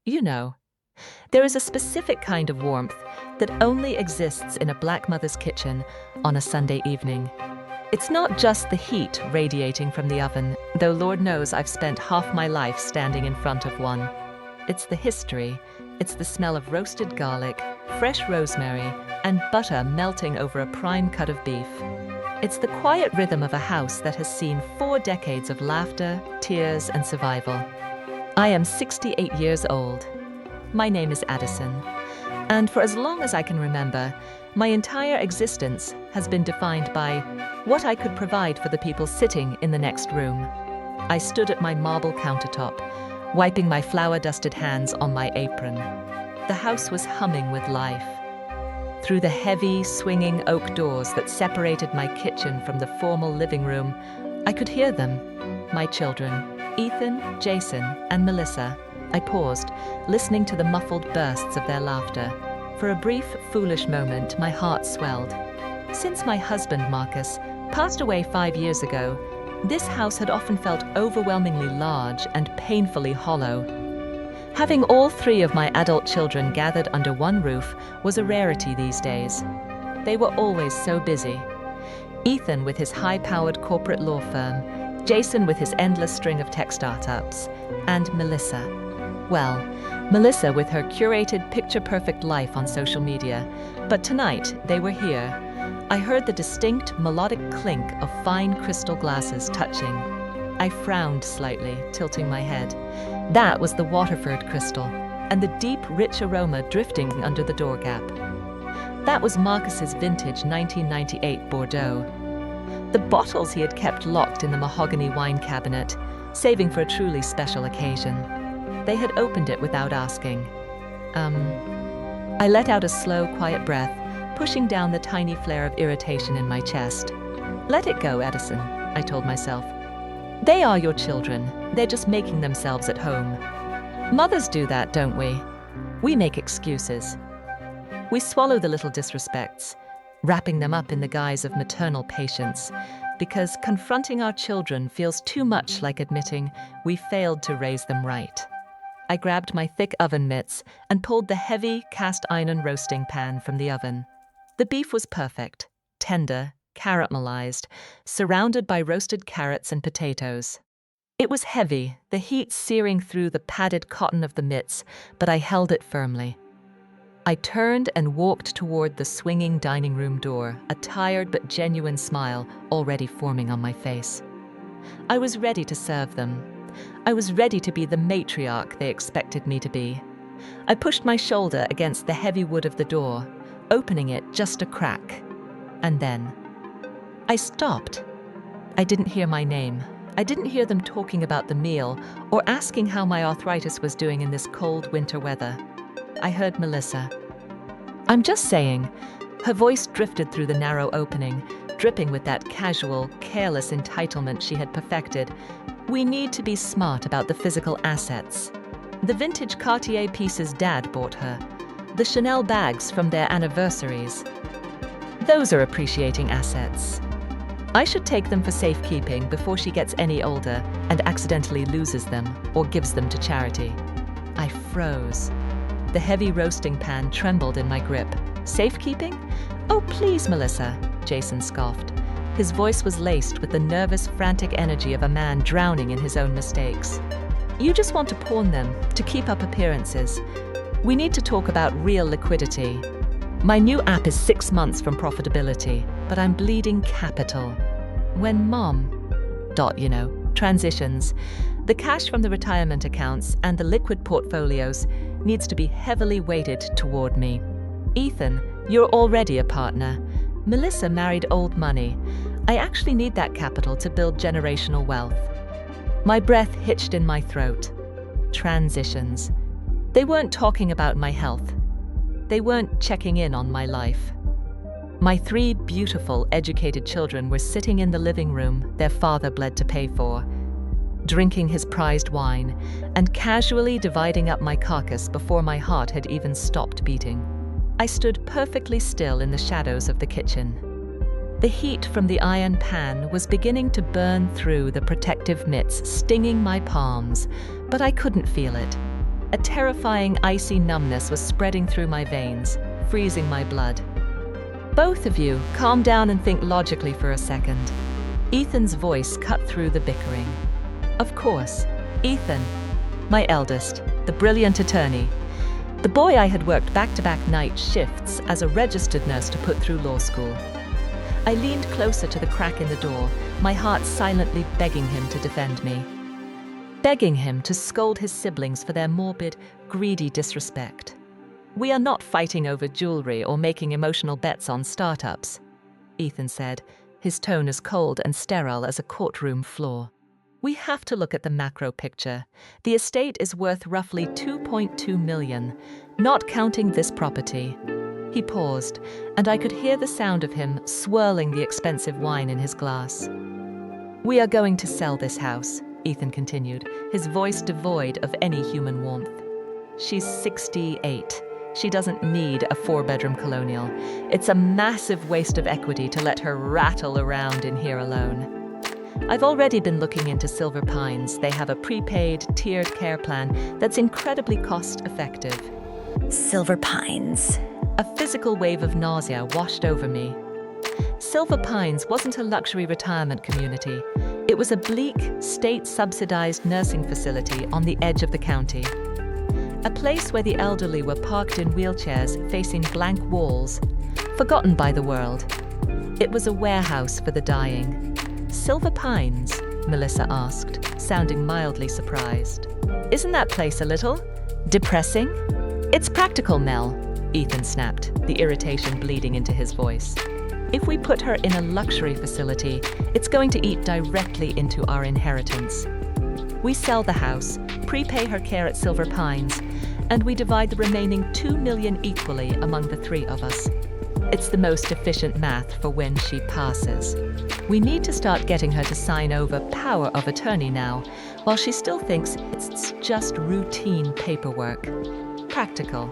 You know, there is a specific kind of warmth that only exists in a black mother's kitchen on a Sunday evening. It's not just the heat radiating from the oven, though Lord knows I've spent half my life standing in front of one. It's the history. It's the smell of roasted garlic, fresh rosemary, and butter melting over a prime cut of beef. It's the quiet rhythm of a house that has seen 4 decades of laughter, tears, and survival. I am 68 years old. My name is Addison, and for as long as I can remember, my entire existence has been defined by what I could provide for the people sitting in the next room. I stood at my marble countertop, wiping my flour-dusted hands on my apron. The house was humming with life. Through the heavy, swinging oak doors that separated my kitchen from the formal living room, I could hear them, my children, Ethan, Jason, and Melissa. I paused, listening to the muffled bursts of their laughter. For a brief, foolish moment, my heart swelled. Since my husband, Marcus, passed away 5 years ago, this house had often felt overwhelmingly large and painfully hollow. Having all 3 of my adult children gathered under one roof was a rarity these days. They were always so busy. Ethan with his high-powered corporate law firm, Jason with his endless string of tech startups, and Melissa. Well, Melissa with her curated picture-perfect life on social media. But tonight, they were here. I heard the distinct melodic clink of fine crystal glasses touching. I frowned slightly, tilting my head. That was the Waterford crystal, and the deep, rich aroma drifting under the door gap. That was Marcus's vintage 1998 Bordeaux. The bottles he had kept locked in the mahogany wine cabinet, saving for a truly special occasion. They had opened it without asking. I let out a slow, quiet breath, pushing down the tiny flare of irritation in my chest. Let it go, Edison, I told myself. They are your children. They're just making themselves at home. Mothers do that, don't we? We make excuses. We swallow the little disrespects, wrapping them up in the guise of maternal patience, because confronting our children feels too much like admitting we failed to raise them right. I grabbed my thick oven mitts and pulled the heavy cast iron roasting pan from the oven. The beef was perfect, tender, caramelized, surrounded by roasted carrots and potatoes. It was heavy, the heat searing through the padded cotton of the mitts, but I held it firmly. I turned and walked toward the swinging dining room door, a tired but genuine smile already forming on my face. I was ready to serve them. I was ready to be the matriarch they expected me to be. I pushed my shoulder against the heavy wood of the door, opening it just a crack. And then I stopped. I didn't hear my name. I didn't hear them talking about the meal or asking how my arthritis was doing in this cold winter weather. I heard Melissa. I'm just saying. Her voice drifted through the narrow opening, dripping with that casual, careless entitlement she had perfected. We need to be smart about the physical assets. The vintage Cartier pieces Dad bought her. The Chanel bags from their anniversaries. Those are appreciating assets. I should take them for safekeeping before she gets any older and accidentally loses them or gives them to charity. I froze. The heavy roasting pan trembled in my grip. Safekeeping? Oh, please, Melissa, Jason scoffed. His voice was laced with the nervous, frantic energy of a man drowning in his own mistakes. You just want to pawn them, to keep up appearances. We need to talk about real liquidity. My new app is 6 months from profitability, but I'm bleeding capital. When Mom, transitions, the cash from the retirement accounts and the liquid portfolios needs to be heavily weighted toward me. Ethan, you're already a partner. Melissa married old money. I actually need that capital to build generational wealth. My breath hitched in my throat. Transitions. They weren't talking about my health. They weren't checking in on my life. My 3 beautiful, educated children were sitting in the living room their father bled to pay for, drinking his prized wine and casually dividing up my carcass before my heart had even stopped beating. I stood perfectly still in the shadows of the kitchen. The heat from the iron pan was beginning to burn through the protective mitts, stinging my palms, but I couldn't feel it. A terrifying, icy numbness was spreading through my veins, freezing my blood. Both of you, calm down and think logically for a second. Ethan's voice cut through the bickering. Of course, Ethan, my eldest, the brilliant attorney. The boy I had worked back-to-back night shifts as a registered nurse to put through law school. I leaned closer to the crack in the door, my heart silently begging him to defend me. Begging him to scold his siblings for their morbid, greedy disrespect. We are not fighting over jewelry or making emotional bets on startups, Ethan said, his tone as cold and sterile as a courtroom floor. We have to look at the macro picture. The estate is worth roughly $2.2 million, not counting this property. He paused, and I could hear the sound of him swirling the expensive wine in his glass. We are going to sell this house, Ethan continued, his voice devoid of any human warmth. She's 68. She doesn't need a 4-bedroom colonial. It's a massive waste of equity to let her rattle around in here alone. I've already been looking into Silver Pines. They have a prepaid, tiered care plan that's incredibly cost-effective. Silver Pines. A physical wave of nausea washed over me. Silver Pines wasn't a luxury retirement community. It was a bleak, state-subsidized nursing facility on the edge of the county. A place where the elderly were parked in wheelchairs facing blank walls, forgotten by the world. It was a warehouse for the dying. Silver Pines? Melissa asked, sounding mildly surprised. Isn't that place a little depressing? It's practical, Mel, Ethan snapped, the irritation bleeding into his voice. If we put her in a luxury facility, it's going to eat directly into our inheritance. We sell the house, prepay her care at Silver Pines, and we divide the remaining $2 million equally among the 3 of us. It's the most efficient math for when she passes. We need to start getting her to sign over power of attorney now, while she still thinks it's just routine paperwork. Practical,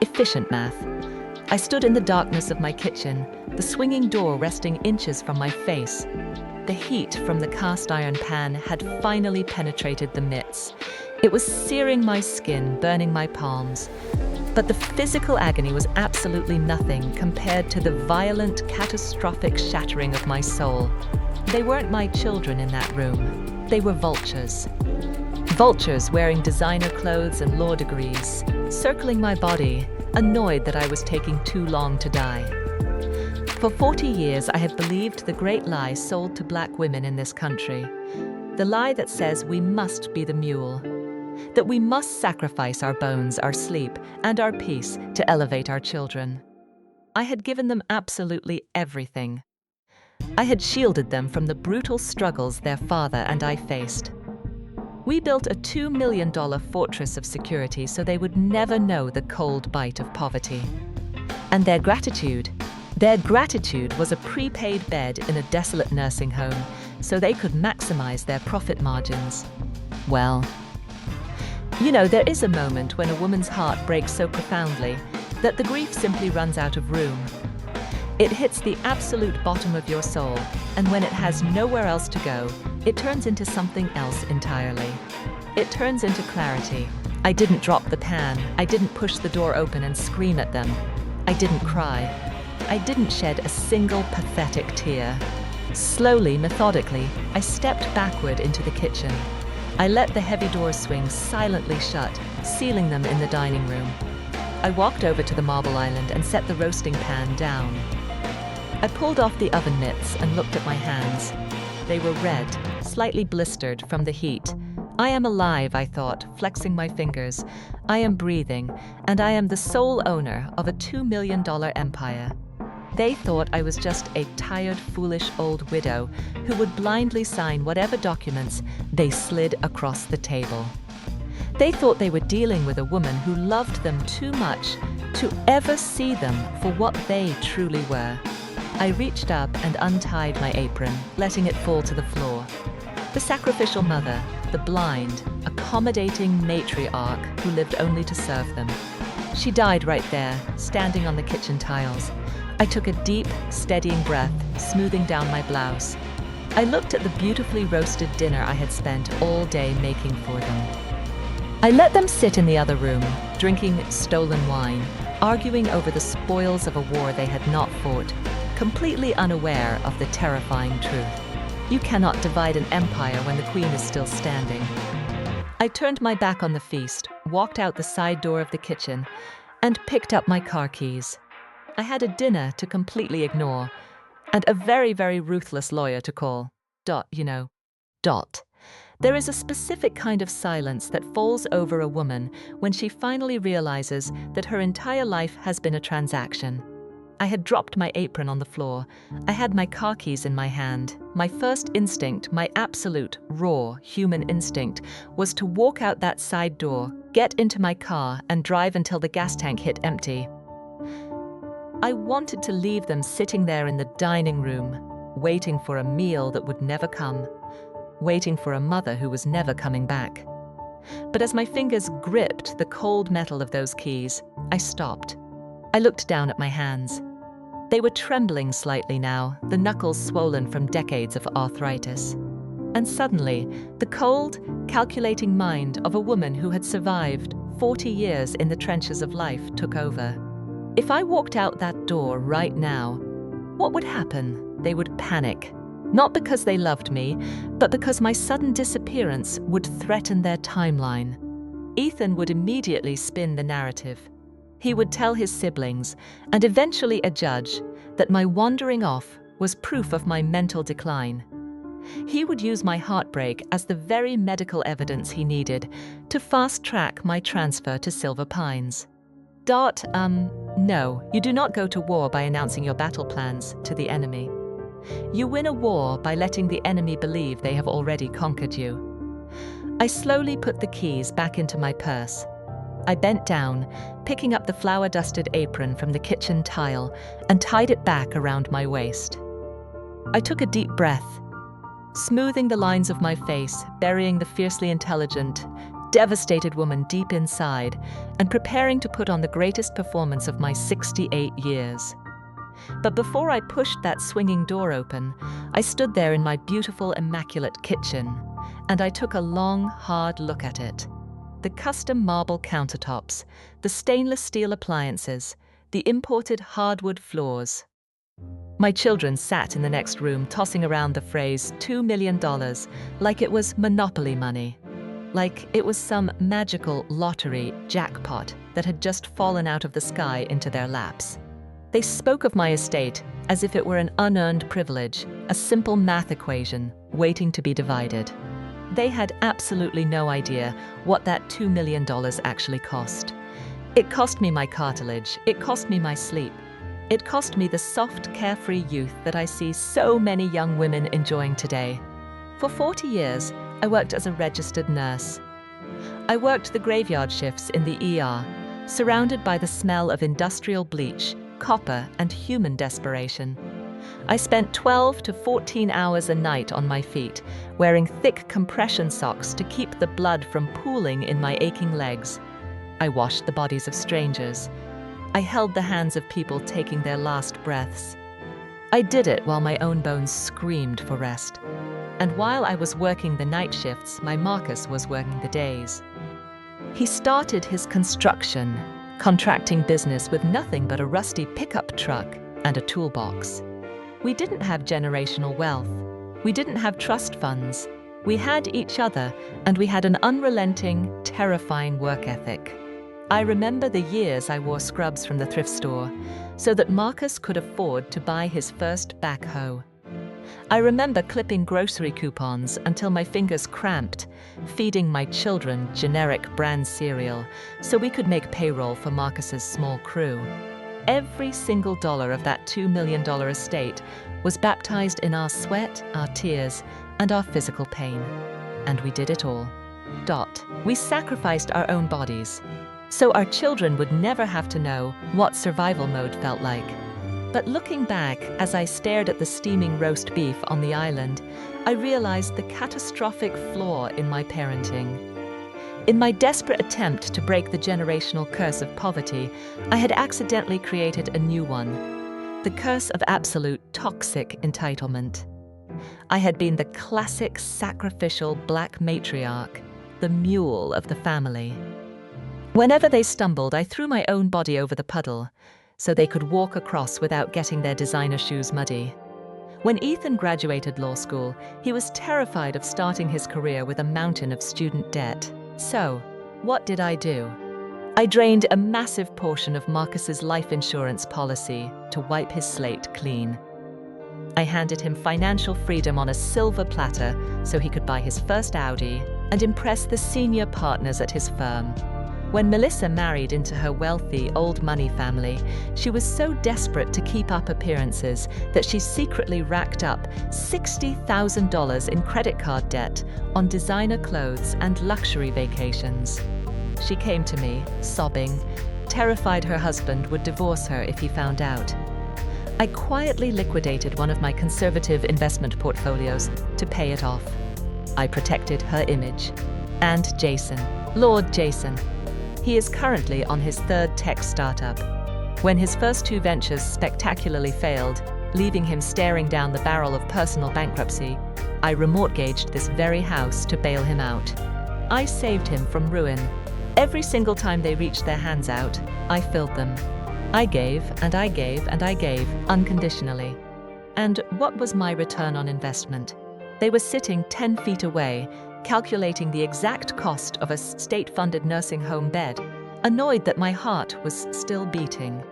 efficient math. I stood in the darkness of my kitchen, the swinging door resting inches from my face. The heat from the cast iron pan had finally penetrated the mitts. It was searing my skin, burning my palms. But the physical agony was absolutely nothing compared to the violent, catastrophic shattering of my soul. They weren't my children in that room. They were vultures. Vultures wearing designer clothes and law degrees, circling my body, annoyed that I was taking too long to die. For 40 years, I had believed the great lie sold to black women in this country. The lie that says we must be the mule. That we must sacrifice our bones, our sleep, and our peace to elevate our children. I had given them absolutely everything. I had shielded them from the brutal struggles their father and I faced. We built a $2 million fortress of security so they would never know the cold bite of poverty. And their gratitude was a prepaid bed in a desolate nursing home so they could maximize their profit margins. Well, you know, there is a moment when a woman's heart breaks so profoundly that the grief simply runs out of room. It hits the absolute bottom of your soul, and when it has nowhere else to go, it turns into something else entirely. It turns into clarity. I didn't drop the pan. I didn't push the door open and scream at them. I didn't cry. I didn't shed a single pathetic tear. Slowly, methodically, I stepped backward into the kitchen. I let the heavy doors swing silently shut, sealing them in the dining room. I walked over to the marble island and set the roasting pan down. I pulled off the oven mitts and looked at my hands. They were red, slightly blistered from the heat. I am alive, I thought, flexing my fingers. I am breathing, and I am the sole owner of a $2 million empire. They thought I was just a tired, foolish old widow who would blindly sign whatever documents they slid across the table. They thought they were dealing with a woman who loved them too much to ever see them for what they truly were. I reached up and untied my apron, letting it fall to the floor. The sacrificial mother, the blind, accommodating matriarch who lived only to serve them. She died right there, standing on the kitchen tiles. I took a deep, steadying breath, smoothing down my blouse. I looked at the beautifully roasted dinner I had spent all day making for them. I let them sit in the other room, drinking stolen wine, arguing over the spoils of a war they had not fought, completely unaware of the terrifying truth. You cannot divide an empire when the queen is still standing. I turned my back on the feast, walked out the side door of the kitchen, and picked up my car keys. I had a dinner to completely ignore, and a very, very ruthless lawyer to call. Dot. There is a specific kind of silence that falls over a woman when she finally realizes that her entire life has been a transaction. I had dropped my apron on the floor. I had my car keys in my hand. My first instinct, my absolute, raw, human instinct, was to walk out that side door, get into my car, and drive until the gas tank hit empty. I wanted to leave them sitting there in the dining room, waiting for a meal that would never come, waiting for a mother who was never coming back. But as my fingers gripped the cold metal of those keys, I stopped. I looked down at my hands. They were trembling slightly now, the knuckles swollen from decades of arthritis. And suddenly, the cold, calculating mind of a woman who had survived 40 years in the trenches of life took over. If I walked out that door right now, what would happen? They would panic. Not because they loved me, but because my sudden disappearance would threaten their timeline. Ethan would immediately spin the narrative. He would tell his siblings, and eventually a judge, that my wandering off was proof of my mental decline. He would use my heartbreak as the very medical evidence he needed to fast-track my transfer to Silver Pines. No, you do not go to war by announcing your battle plans to the enemy. You win a war by letting the enemy believe they have already conquered you. I slowly put the keys back into my purse. I bent down, picking up the flour-dusted apron from the kitchen tile and tied it back around my waist. I took a deep breath, smoothing the lines of my face, burying the fiercely intelligent, devastated woman deep inside, and preparing to put on the greatest performance of my 68 years. But before I pushed that swinging door open, I stood there in my beautiful, immaculate kitchen, and I took a long, hard look at it. The custom marble countertops, the stainless steel appliances, the imported hardwood floors. My children sat in the next room tossing around the phrase $2 million like it was Monopoly money, like it was some magical lottery jackpot that had just fallen out of the sky into their laps. They spoke of my estate as if it were an unearned privilege, a simple math equation waiting to be divided. They had absolutely no idea what that $2 million actually cost. It cost me my cartilage. It cost me my sleep. It cost me the soft, carefree youth that I see so many young women enjoying today. For 40 years, I worked as a registered nurse. I worked the graveyard shifts in the ER, surrounded by the smell of industrial bleach, copper, and human desperation. I spent 12 to 14 hours a night on my feet, wearing thick compression socks to keep the blood from pooling in my aching legs. I washed the bodies of strangers. I held the hands of people taking their last breaths. I did it while my own bones screamed for rest. And while I was working the night shifts, my Marcus was working the days. He started his construction, contracting business with nothing but a rusty pickup truck and a toolbox. We didn't have generational wealth. We didn't have trust funds. We had each other, and we had an unrelenting, terrifying work ethic. I remember the years I wore scrubs from the thrift store so that Marcus could afford to buy his first backhoe. I remember clipping grocery coupons until my fingers cramped, feeding my children generic brand cereal so we could make payroll for Marcus's small crew. Every single dollar of that $2 million estate was baptized in our sweat, our tears, and our physical pain. And we did it all. We sacrificed our own bodies, so our children would never have to know what survival mode felt like. But looking back, as I stared at the steaming roast beef on the island, I realized the catastrophic flaw in my parenting. In my desperate attempt to break the generational curse of poverty, I had accidentally created a new one, the curse of absolute toxic entitlement. I had been the classic sacrificial black matriarch, the mule of the family. Whenever they stumbled, I threw my own body over the puddle so they could walk across without getting their designer shoes muddy. When Ethan graduated law school, he was terrified of starting his career with a mountain of student debt. So, what did I do? I drained a massive portion of Marcus's life insurance policy to wipe his slate clean. I handed him financial freedom on a silver platter so he could buy his first Audi and impress the senior partners at his firm. When Melissa married into her wealthy, old money family, she was so desperate to keep up appearances that she secretly racked up $60,000 in credit card debt on designer clothes and luxury vacations. She came to me, sobbing, terrified her husband would divorce her if he found out. I quietly liquidated one of my conservative investment portfolios to pay it off. I protected her image. And Jason, Lord Jason. He is currently on his third tech startup. When his first two ventures spectacularly failed, leaving him staring down the barrel of personal bankruptcy, I remortgaged this very house to bail him out. I saved him from ruin. Every single time they reached their hands out, I filled them. I gave, and I gave, and I gave, unconditionally. And what was my return on investment? They were sitting 10 feet away, calculating the exact cost of a state-funded nursing home bed, annoyed that my heart was still beating.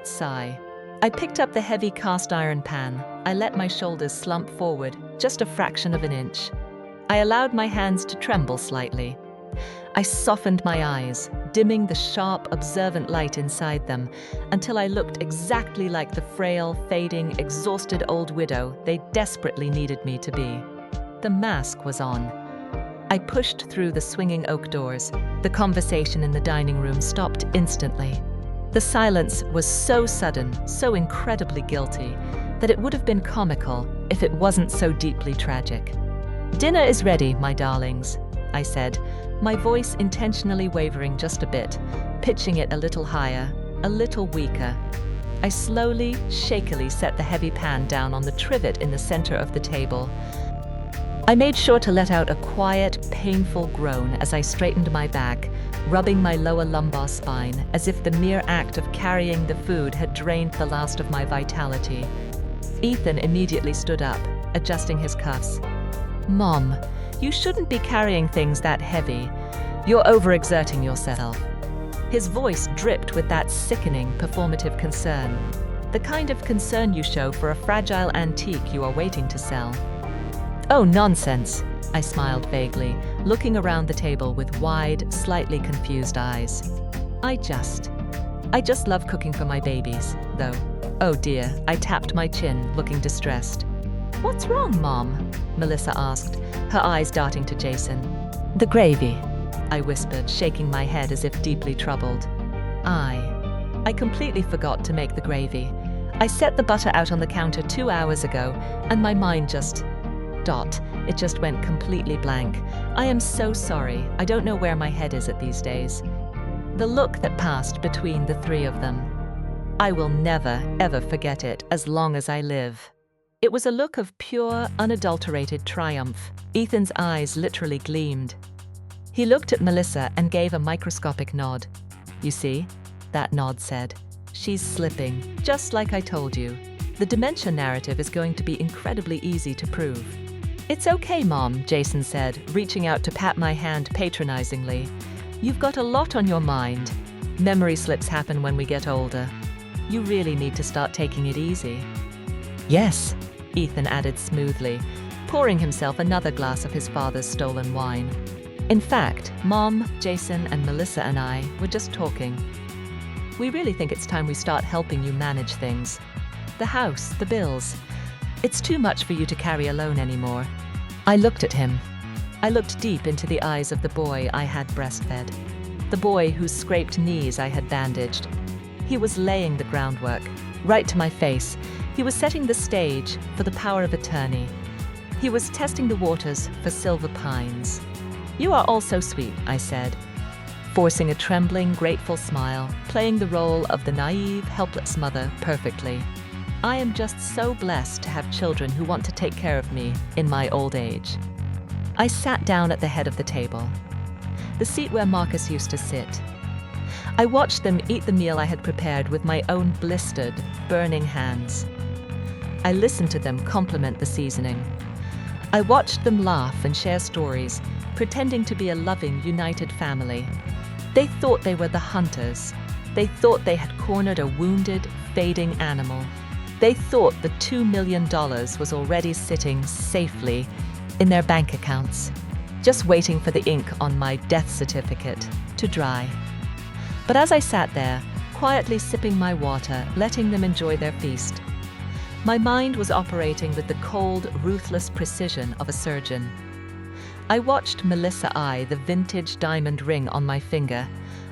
Sigh. I picked up the heavy cast iron pan. I let my shoulders slump forward, just a fraction of an inch. I allowed my hands to tremble slightly. I softened my eyes, dimming the sharp, observant light inside them, until I looked exactly like the frail, fading, exhausted old widow they desperately needed me to be. The mask was on. I pushed through the swinging oak doors. The conversation in the dining room stopped instantly. The silence was so sudden, so incredibly guilty, that it would have been comical if it wasn't so deeply tragic. "Dinner is ready, my darlings," I said, my voice intentionally wavering just a bit, pitching it a little higher, a little weaker. I slowly, shakily set the heavy pan down on the trivet in the center of the table. I made sure to let out a quiet, painful groan as I straightened my back, rubbing my lower lumbar spine as if the mere act of carrying the food had drained the last of my vitality. Ethan immediately stood up, adjusting his cuffs. "Mom, you shouldn't be carrying things that heavy. You're overexerting yourself." His voice dripped with that sickening, performative concern, the kind of concern you show for a fragile antique you are waiting to sell. "Oh, nonsense," I smiled vaguely, looking around the table with wide, slightly confused eyes. I just love cooking for my babies, though. Oh dear, I tapped my chin, looking distressed. "What's wrong, Mom?" Melissa asked, her eyes darting to Jason. "The gravy," I whispered, shaking my head as if deeply troubled. I completely forgot to make the gravy. I set the butter out on the counter 2 hours ago, and my mind just went completely blank. I am so sorry. I don't know where my head is at these days. The look that passed between the three of them. I will never, ever forget it as long as I live. It was a look of pure, unadulterated triumph. Ethan's eyes literally gleamed. He looked at Melissa and gave a microscopic nod. "You see?" That nod said. "She's slipping, just like I told you. The dementia narrative is going to be incredibly easy to prove." "It's okay, Mom," Jason said, reaching out to pat my hand patronizingly. "You've got a lot on your mind. Memory slips happen when we get older. You really need to start taking it easy." "Yes," Ethan added smoothly, pouring himself another glass of his father's stolen wine. "In fact, Mom, Jason, and Melissa and I were just talking. We really think it's time we start helping you manage things. The house, the bills. It's too much for you to carry alone anymore." I looked at him. I looked deep into the eyes of the boy I had breastfed, the boy whose scraped knees I had bandaged. He was laying the groundwork, right to my face. He was setting the stage for the power of attorney. He was testing the waters for silver pines. "You are all so sweet," I said, forcing a trembling, grateful smile, playing the role of the naive, helpless mother perfectly. I am just so blessed to have children who want to take care of me in my old age. I sat down at the head of the table, the seat where Marcus used to sit. I watched them eat the meal I had prepared with my own blistered, burning hands. I listened to them compliment the seasoning. I watched them laugh and share stories, pretending to be a loving, united family. They thought they were the hunters. They thought they had cornered a wounded, fading animal. They thought the $2 million was already sitting safely in their bank accounts, just waiting for the ink on my death certificate to dry. But as I sat there, quietly sipping my water, letting them enjoy their feast, my mind was operating with the cold, ruthless precision of a surgeon. I watched Melissa eye the vintage diamond ring on my finger.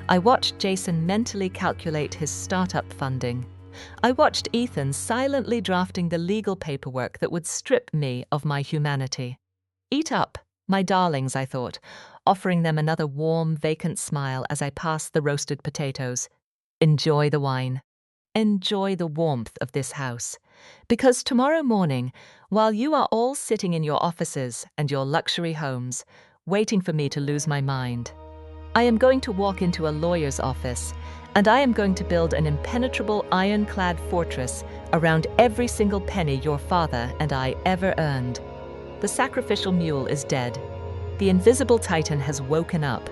I watched Jason mentally calculate his startup funding. I watched Ethan silently drafting the legal paperwork that would strip me of my humanity. Eat up, my darlings, I thought, offering them another warm, vacant smile as I passed the roasted potatoes. Enjoy the wine. Enjoy the warmth of this house. Because tomorrow morning, while you are all sitting in your offices and your luxury homes, waiting for me to lose my mind, I am going to walk into a lawyer's office, and I am going to build an impenetrable ironclad fortress around every single penny your father and I ever earned. The sacrificial mule is dead. The invisible titan has woken up.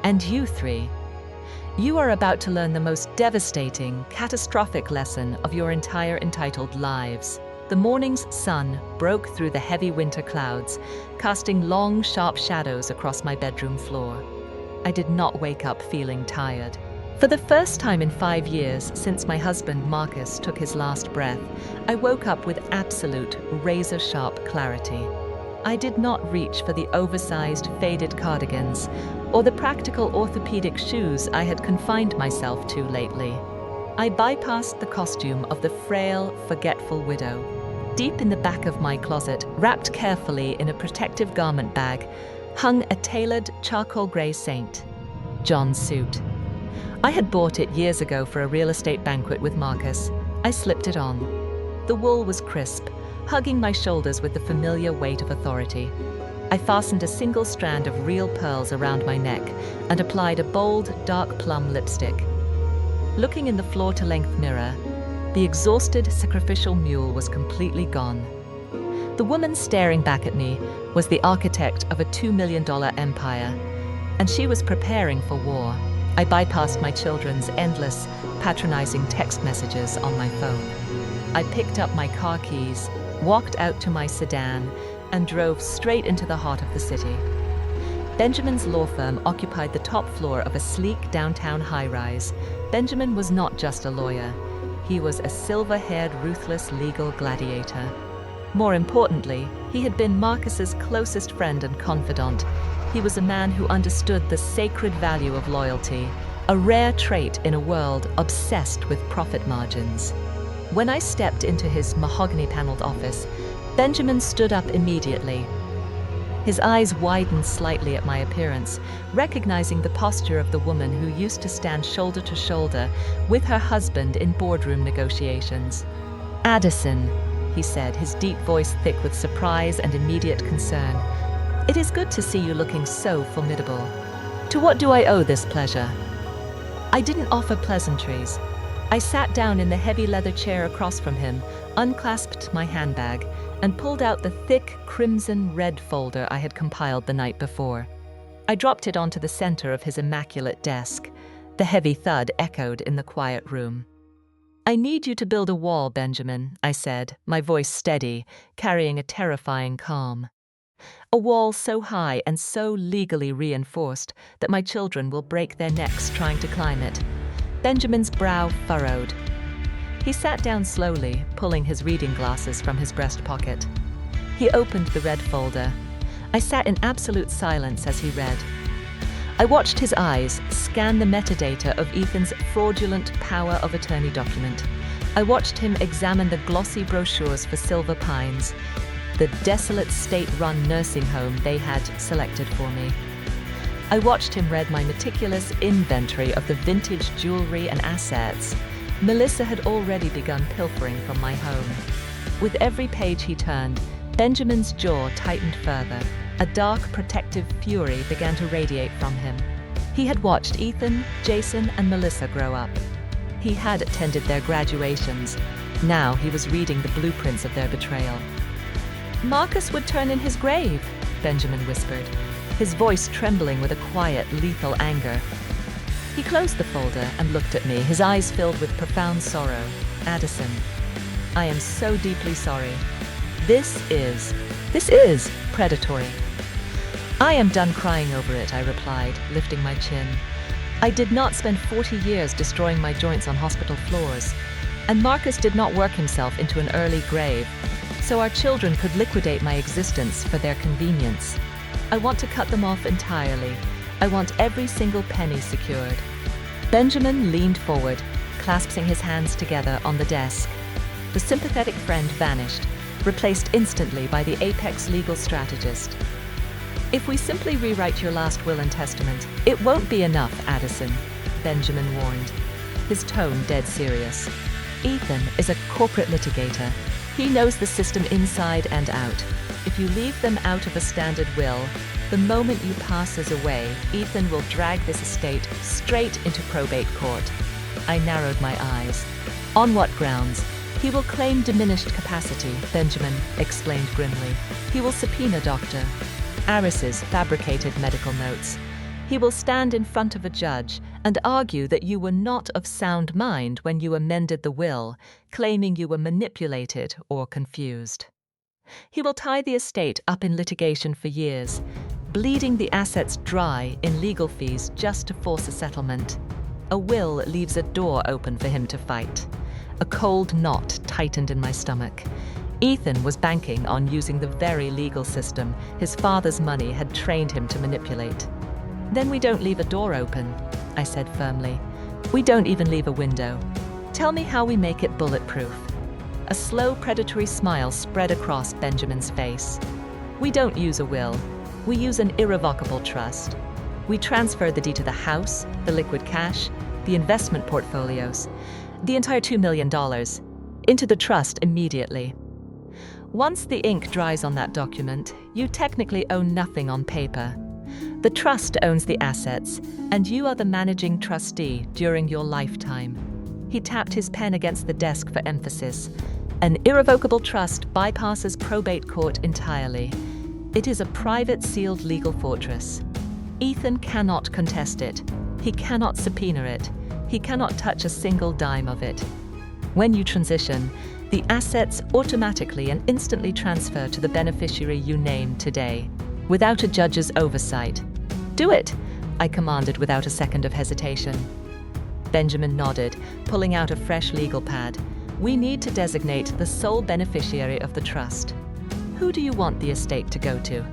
And you three, you are about to learn the most devastating, catastrophic lesson of your entire entitled lives. The morning's sun broke through the heavy winter clouds, casting long, sharp shadows across my bedroom floor. I did not wake up feeling tired. For the first time in 5 years since my husband Marcus took his last breath, I woke up with absolute, razor-sharp clarity. I did not reach for the oversized, faded cardigans or the practical orthopedic shoes I had confined myself to lately. I bypassed the costume of the frail, forgetful widow. Deep in the back of my closet, wrapped carefully in a protective garment bag, hung a tailored charcoal gray St. John suit. I had bought it years ago for a real estate banquet with Marcus. I slipped it on. The wool was crisp, hugging my shoulders with the familiar weight of authority. I fastened a single strand of real pearls around my neck and applied a bold, dark plum lipstick. Looking in the floor-to-length mirror, the exhausted, sacrificial mule was completely gone. The woman staring back at me was the architect of a $2 million empire, and she was preparing for war. I bypassed my children's endless, patronizing text messages on my phone. I picked up my car keys, walked out to my sedan, and drove straight into the heart of the city. Benjamin's law firm occupied the top floor of a sleek downtown high-rise. Benjamin was not just a lawyer. He was a silver-haired, ruthless legal gladiator. More importantly, he had been Marcus's closest friend and confidant. He was a man who understood the sacred value of loyalty, a rare trait in a world obsessed with profit margins. When I stepped into his mahogany-paneled office, Benjamin stood up immediately. His eyes widened slightly at my appearance, recognizing the posture of the woman who used to stand shoulder to shoulder with her husband in boardroom negotiations. "Addison," he said, his deep voice thick with surprise and immediate concern. "It is good to see you looking so formidable. To what do I owe this pleasure?" I didn't offer pleasantries. I sat down in the heavy leather chair across from him, unclasped my handbag, and pulled out the thick crimson-red folder I had compiled the night before. I dropped it onto the center of his immaculate desk. The heavy thud echoed in the quiet room. "I need you to build a wall, Benjamin," I said, my voice steady, carrying a terrifying calm. "A wall so high and so legally reinforced that my children will break their necks trying to climb it." Benjamin's brow furrowed. He sat down slowly, pulling his reading glasses from his breast pocket. He opened the red folder. I sat in absolute silence as he read. I watched his eyes scan the metadata of Ethan's fraudulent power of attorney document. I watched him examine the glossy brochures for Silver Pines, the desolate state-run nursing home they had selected for me. I watched him read my meticulous inventory of the vintage jewelry and assets. Melissa had already begun pilfering from my home. With every page he turned, Benjamin's jaw tightened further. A dark, protective fury began to radiate from him. He had watched Ethan, Jason, and Melissa grow up. He had attended their graduations. Now he was reading the blueprints of their betrayal. "Marcus would turn in his grave," Benjamin whispered, his voice trembling with a quiet, lethal anger. He closed the folder and looked at me, his eyes filled with profound sorrow. "Addison, I am so deeply sorry. This is predatory." "I am done crying over it," I replied, lifting my chin. "I did not spend 40 years destroying my joints on hospital floors, and Marcus did not work himself into an early grave, so our children could liquidate my existence for their convenience. I want to cut them off entirely. I want every single penny secured." Benjamin leaned forward, clasping his hands together on the desk. The sympathetic friend vanished, replaced instantly by the apex legal strategist. "If we simply rewrite your last will and testament, it won't be enough, Addison," Benjamin warned, his tone dead serious. "Ethan is a corporate litigator. He knows the system inside and out. If you leave them out of a standard will, the moment you pass us away, Ethan will drag this estate straight into probate court." I narrowed my eyes. "On what grounds?" "He will claim diminished capacity," Benjamin explained grimly. "He will subpoena Dr. Aris's fabricated medical notes. He will stand in front of a judge and argue that you were not of sound mind when you amended the will, claiming you were manipulated or confused. He will tie the estate up in litigation for years, bleeding the assets dry in legal fees just to force a settlement. A will leaves a door open for him to fight." A cold knot tightened in my stomach. Ethan was banking on using the very legal system his father's money had trained him to manipulate. "Then we don't leave a door open," I said firmly. "We don't even leave a window. Tell me how we make it bulletproof." A slow, predatory smile spread across Benjamin's face. "We don't use a will. We use an irrevocable trust. We transfer the deed to the house, the liquid cash, the investment portfolios, the entire $2 million, into the trust immediately. Once the ink dries on that document, you technically own nothing on paper. The trust owns the assets, and you are the managing trustee during your lifetime." He tapped his pen against the desk for emphasis. "An irrevocable trust bypasses probate court entirely. It is a private sealed legal fortress. Ethan cannot contest it. He cannot subpoena it. He cannot touch a single dime of it. When you transition, the assets automatically and instantly transfer to the beneficiary you name today, without a judge's oversight. Do it," I commanded without a second of hesitation. Benjamin nodded, pulling out a fresh legal pad. "We need to designate the sole beneficiary of the trust. Who do you want the estate to go to?"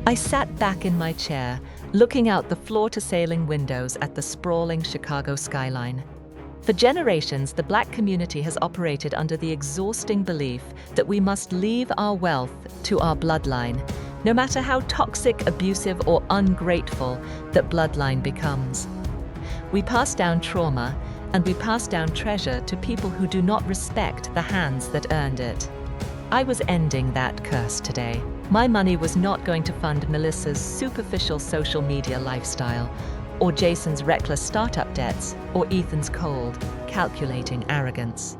I sat back in my chair, looking out the floor-to-ceiling windows at the sprawling Chicago skyline. For generations, the Black community has operated under the exhausting belief that we must leave our wealth to our bloodline, no matter how toxic, abusive, or ungrateful that bloodline becomes. We pass down trauma, and we pass down treasure to people who do not respect the hands that earned it. I was ending that curse today. My money was not going to fund Melissa's superficial social media lifestyle, or Jason's reckless startup debts, or Ethan's cold, calculating arrogance.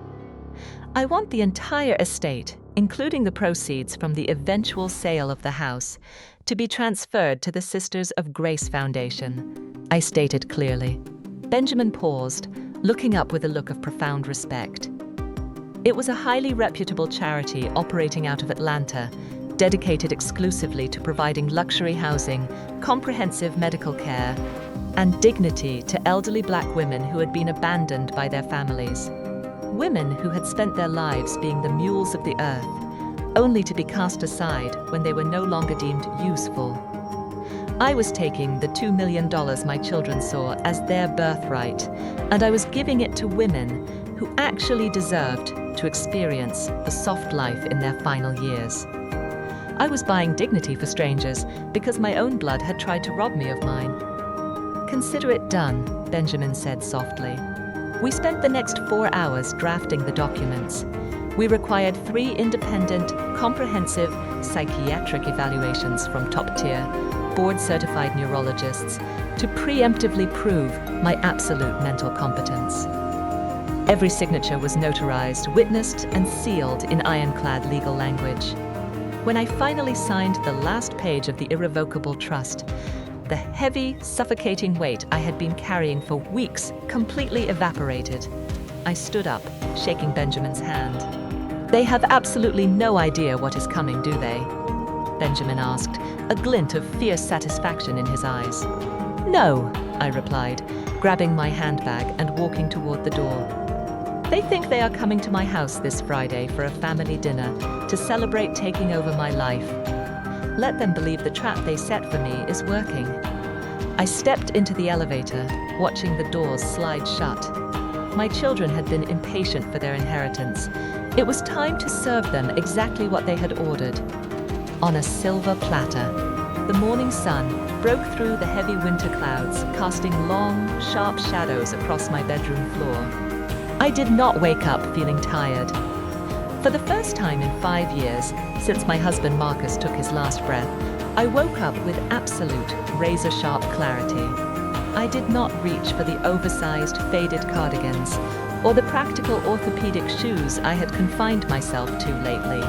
I want the entire estate, including the proceeds from the eventual sale of the house, to be transferred to the Sisters of Grace Foundation, I stated clearly. Benjamin paused, looking up with a look of profound respect. It was a highly reputable charity operating out of Atlanta, dedicated exclusively to providing luxury housing, comprehensive medical care, and dignity to elderly Black women who had been abandoned by their families. Women who had spent their lives being the mules of the earth, only to be cast aside when they were no longer deemed useful. I was taking the $2 million my children saw as their birthright, and I was giving it to women who actually deserved to experience the soft life in their final years. I was buying dignity for strangers because my own blood had tried to rob me of mine. "Consider it done," Benjamin said softly. We spent the next 4 hours drafting the documents. We required 3 independent, comprehensive psychiatric evaluations from top-tier, board-certified neurologists to preemptively prove my absolute mental competence. Every signature was notarized, witnessed, and sealed in ironclad legal language. When I finally signed the last page of the irrevocable trust, the heavy, suffocating weight I had been carrying for weeks completely evaporated. I stood up, shaking Benjamin's hand. "They have absolutely no idea what is coming, do they?" Benjamin asked, a glint of fierce satisfaction in his eyes. "No," I replied, grabbing my handbag and walking toward the door. "They think they are coming to my house this Friday for a family dinner to celebrate taking over my life. Let them believe the trap they set for me is working." I stepped into the elevator, watching the doors slide shut. My children had been impatient for their inheritance. It was time to serve them exactly what they had ordered. On a silver platter, the morning sun broke through the heavy winter clouds, casting long, sharp shadows across my bedroom floor. I did not wake up feeling tired. For the first time in 5 years, since my husband Marcus took his last breath, I woke up with absolute, razor-sharp clarity. I did not reach for the oversized, faded cardigans or the practical orthopedic shoes I had confined myself to lately.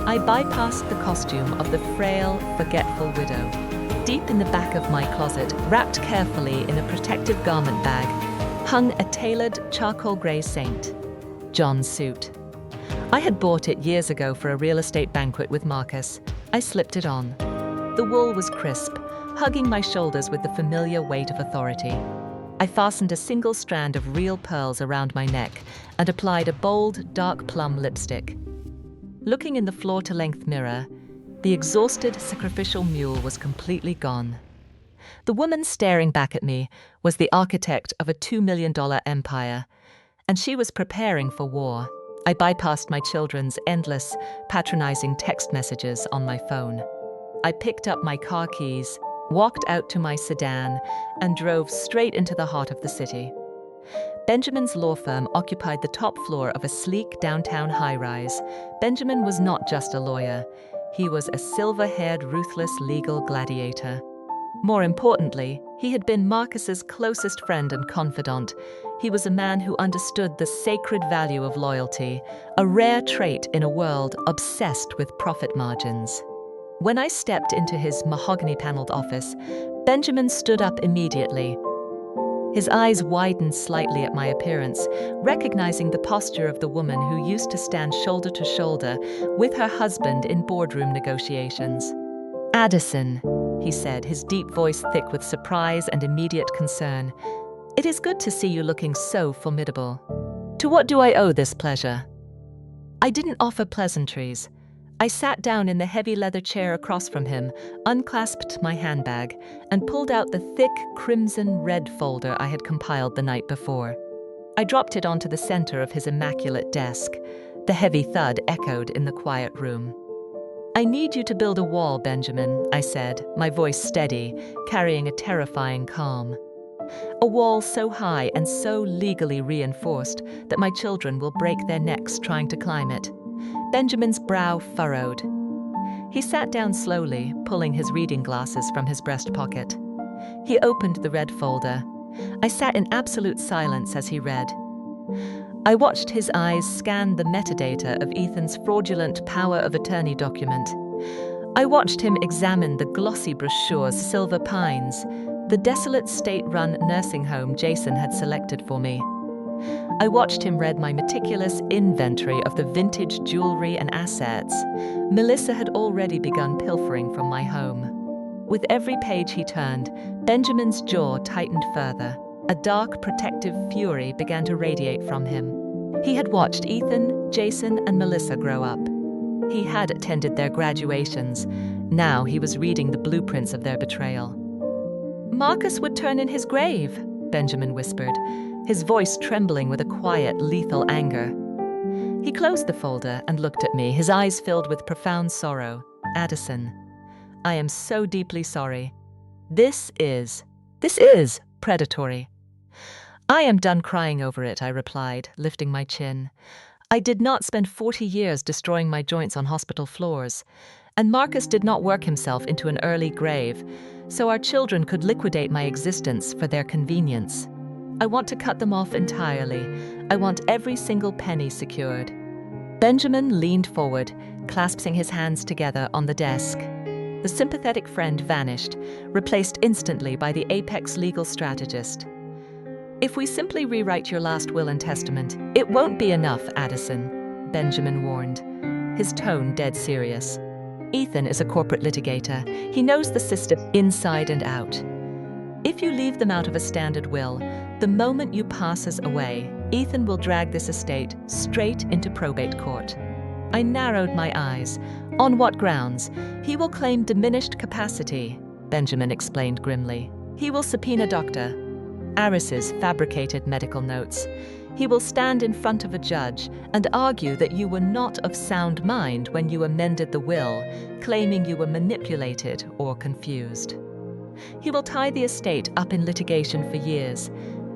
I bypassed the costume of the frail, forgetful widow. Deep in the back of my closet, wrapped carefully in a protective garment bag, hung a tailored charcoal gray St. John suit. I had bought it years ago for a real estate banquet with Marcus. I slipped it on. The wool was crisp, hugging my shoulders with the familiar weight of authority. I fastened a single strand of real pearls around my neck and applied a bold, dark plum lipstick. Looking in the floor-to-length mirror, the exhausted, sacrificial mule was completely gone. The woman staring back at me was the architect of a $2 million empire, and she was preparing for war. I bypassed my children's endless, patronizing text messages on my phone. I picked up my car keys, walked out to my sedan, and drove straight into the heart of the city. Benjamin's law firm occupied the top floor of a sleek downtown high-rise. Benjamin was not just a lawyer. He was a silver-haired, ruthless legal gladiator. More importantly, he had been Marcus's closest friend and confidant. He was a man who understood the sacred value of loyalty, a rare trait in a world obsessed with profit margins. When I stepped into his mahogany-paneled office, Benjamin stood up immediately. His eyes widened slightly at my appearance, recognizing the posture of the woman who used to stand shoulder to shoulder with her husband in boardroom negotiations. "Addison," he said, his deep voice thick with surprise and immediate concern. "It is good to see you looking so formidable. To what do I owe this pleasure?" I didn't offer pleasantries. I sat down in the heavy leather chair across from him, unclasped my handbag, and pulled out the thick crimson-red folder I had compiled the night before. I dropped it onto the center of his immaculate desk. The heavy thud echoed in the quiet room. "I need you to build a wall, Benjamin," I said, my voice steady, carrying a terrifying calm. "A wall so high and so legally reinforced that my children will break their necks trying to climb it." Benjamin's brow furrowed. He sat down slowly, pulling his reading glasses from his breast pocket. He opened the red folder. I sat in absolute silence as he read. I watched his eyes scan the metadata of Ethan's fraudulent power of attorney document. I watched him examine the glossy brochure's Silver Pines, the desolate state-run nursing home Jason had selected for me. I watched him read my meticulous inventory of the vintage jewelry and assets. Melissa had already begun pilfering from my home. With every page he turned, Benjamin's jaw tightened further. A dark, protective fury began to radiate from him. He had watched Ethan, Jason, and Melissa grow up. He had attended their graduations. Now he was reading the blueprints of their betrayal. "Marcus would turn in his grave," Benjamin whispered, his voice trembling with a quiet, lethal anger. He closed the folder and looked at me, his eyes filled with profound sorrow. "Addison, I am so deeply sorry. This is predatory." "I am done crying over it," I replied, lifting my chin. I did not spend 40 years destroying my joints on hospital floors, and Marcus did not work himself into an early grave, so our children could liquidate my existence for their convenience. I want to cut them off entirely. I want every single penny secured. Benjamin leaned forward, clasping his hands together on the desk. The sympathetic friend vanished, replaced instantly by the apex legal strategist. If we simply rewrite your last will and testament, it won't be enough, Addison, Benjamin warned, his tone dead serious. Ethan is a corporate litigator. He knows the system inside and out. If you leave them out of a standard will, the moment you pass us away, Ethan will drag this estate straight into probate court. I narrowed my eyes. On what grounds? He will claim diminished capacity, Benjamin explained grimly. He will subpoena Dr. Aris's fabricated medical notes. He will stand in front of a judge and argue that you were not of sound mind when you amended the will, claiming you were manipulated or confused. He will tie the estate up in litigation for years,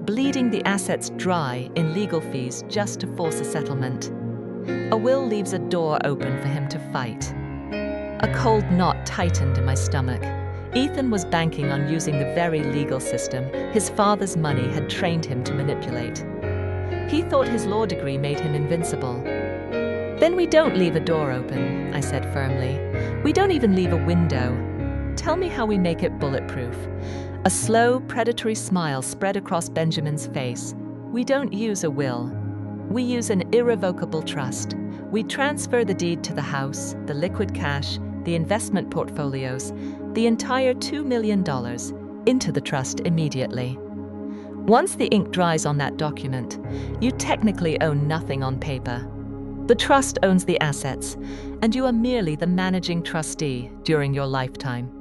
bleeding the assets dry in legal fees just to force a settlement. A will leaves a door open for him to fight. A cold knot tightened in my stomach. Ethan was banking on using the very legal system his father's money had trained him to manipulate. He thought his law degree made him invincible. Then we don't leave a door open, I said firmly. We don't even leave a window. Tell me how we make it bulletproof. A slow, predatory smile spread across Benjamin's face. We don't use a will. We use an irrevocable trust. We transfer the deed to the house, the liquid cash, the investment portfolios, the entire $2 million into the trust immediately. Once the ink dries on that document, you technically own nothing on paper. The trust owns the assets, and you are merely the managing trustee during your lifetime.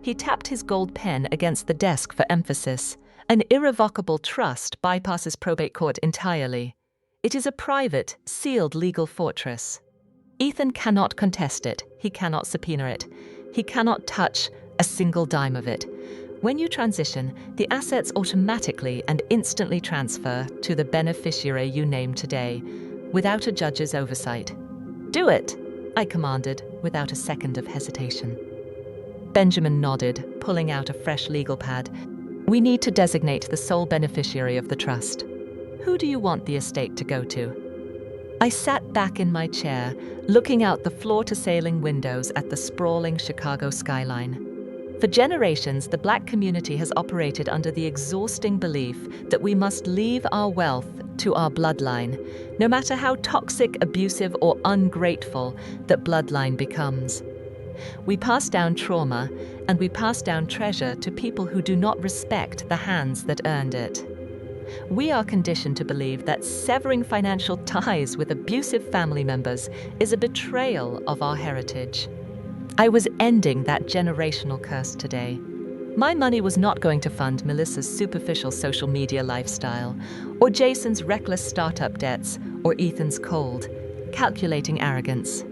He tapped his gold pen against the desk for emphasis. An irrevocable trust bypasses probate court entirely. It is a private, sealed legal fortress. Ethan cannot contest it. He cannot subpoena it. He cannot touch a single dime of it. When you transition, the assets automatically and instantly transfer to the beneficiary you name today, without a judge's oversight. Do it, I commanded, without a second of hesitation. Benjamin nodded, pulling out a fresh legal pad. We need to designate the sole beneficiary of the trust. Who do you want the estate to go to? I sat back in my chair, looking out the floor-to-ceiling windows at the sprawling Chicago skyline. For generations, the Black community has operated under the exhausting belief that we must leave our wealth to our bloodline, no matter how toxic, abusive, or ungrateful that bloodline becomes. We pass down trauma, and we pass down treasure to people who do not respect the hands that earned it. We are conditioned to believe that severing financial ties with abusive family members is a betrayal of our heritage. I was ending that generational curse today. My money was not going to fund Melissa's superficial social media lifestyle, or Jason's reckless startup debts, or Ethan's cold, calculating arrogance.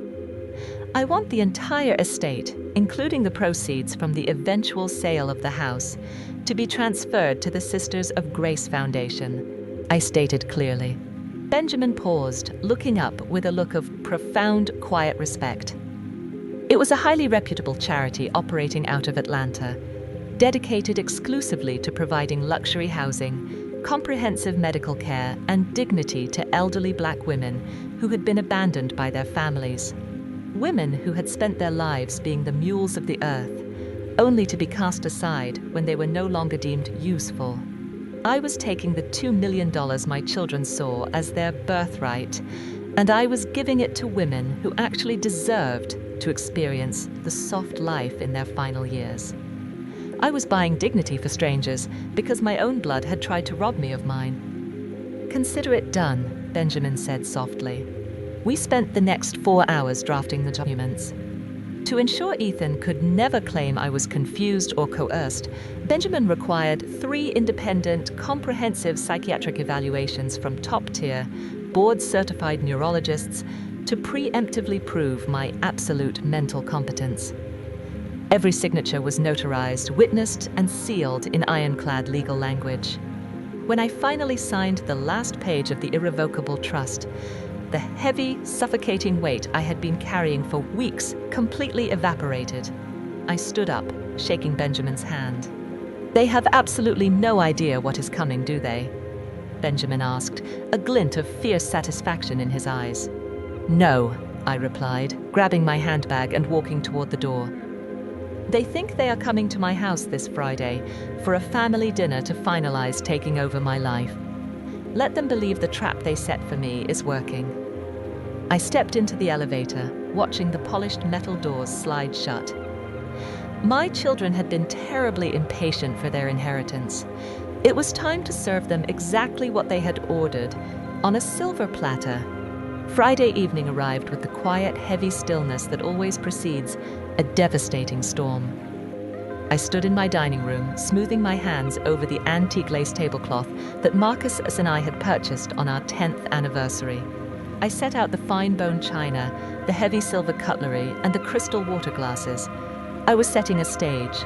I want the entire estate, including the proceeds from the eventual sale of the house, to be transferred to the Sisters of Grace Foundation, I stated clearly. Benjamin paused, looking up with a look of profound, quiet respect. It was a highly reputable charity operating out of Atlanta, dedicated exclusively to providing luxury housing, comprehensive medical care, and dignity to elderly Black women who had been abandoned by their families. Women who had spent their lives being the mules of the earth, only to be cast aside when they were no longer deemed useful. I was taking the $2 million my children saw as their birthright, and I was giving it to women who actually deserved to experience the soft life in their final years. I was buying dignity for strangers because my own blood had tried to rob me of mine. Consider it done, Benjamin said softly. We spent the next 4 hours drafting the documents. To ensure Ethan could never claim I was confused or coerced, Benjamin required 3 independent, comprehensive psychiatric evaluations from top-tier, board-certified neurologists to preemptively prove my absolute mental competence. Every signature was notarized, witnessed, and sealed in ironclad legal language. When I finally signed the last page of the irrevocable trust, The heavy, suffocating weight I had been carrying for weeks completely evaporated. I stood up, shaking Benjamin's hand. "They have absolutely no idea what is coming, do they?" Benjamin asked, a glint of fierce satisfaction in his eyes. "No," I replied, grabbing my handbag and walking toward the door. "They think they are coming to my house this Friday for a family dinner to finalize taking over my life. Let them believe the trap they set for me is working." I stepped into the elevator, watching the polished metal doors slide shut. My children had been terribly impatient for their inheritance. It was time to serve them exactly what they had ordered, on a silver platter. Friday evening arrived with the quiet, heavy stillness that always precedes a devastating storm. I stood in my dining room, smoothing my hands over the antique lace tablecloth that Marcus and I had purchased on our 10th anniversary. I set out the fine bone china, the heavy silver cutlery, and the crystal water glasses. I was setting a stage.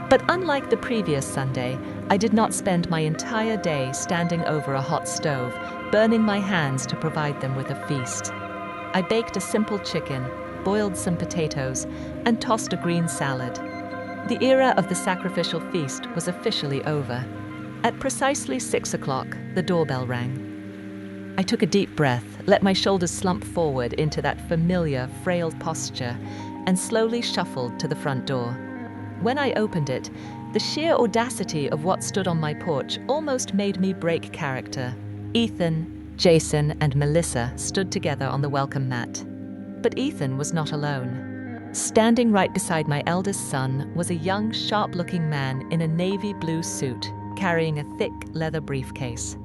But unlike the previous Sunday, I did not spend my entire day standing over a hot stove, burning my hands to provide them with a feast. I baked a simple chicken, boiled some potatoes, and tossed a green salad. The era of the sacrificial feast was officially over. At precisely 6 o'clock, the doorbell rang. I took a deep breath, let my shoulders slump forward into that familiar, frail posture, and slowly shuffled to the front door. When I opened it, the sheer audacity of what stood on my porch almost made me break character. Ethan, Jason, and Melissa stood together on the welcome mat. But Ethan was not alone. Standing right beside my eldest son was a young, sharp-looking man in a navy blue suit, carrying a thick leather briefcase.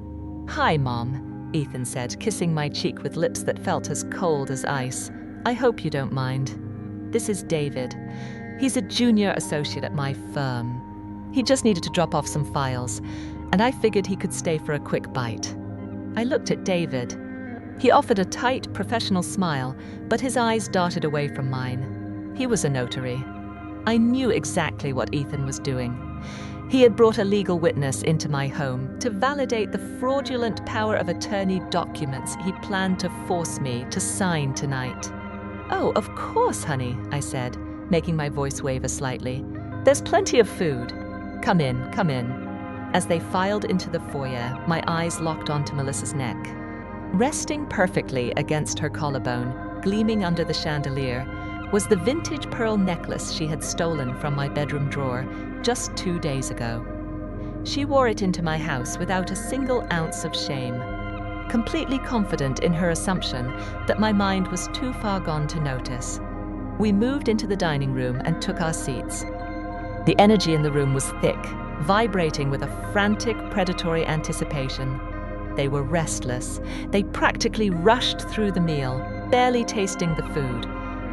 "Hi, Mom," Ethan said, kissing my cheek with lips that felt as cold as ice. "I hope you don't mind. This is David. He's a junior associate at my firm. He just needed to drop off some files, and I figured he could stay for a quick bite." I looked at David. He offered a tight, professional smile, but his eyes darted away from mine. He was a notary. I knew exactly what Ethan was doing. He had brought a legal witness into my home to validate the fraudulent power of attorney documents he planned to force me to sign tonight. "Oh, of course, honey," I said, making my voice waver slightly. "There's plenty of food. Come in, come in." As they filed into the foyer, my eyes locked onto Melissa's neck. Resting perfectly against her collarbone, gleaming under the chandelier, was the vintage pearl necklace she had stolen from my bedroom drawer just 2 days ago. She wore it into my house without a single ounce of shame, completely confident in her assumption that my mind was too far gone to notice. We moved into the dining room and took our seats. The energy in the room was thick, vibrating with a frantic, predatory anticipation. They were restless. They practically rushed through the meal, barely tasting the food,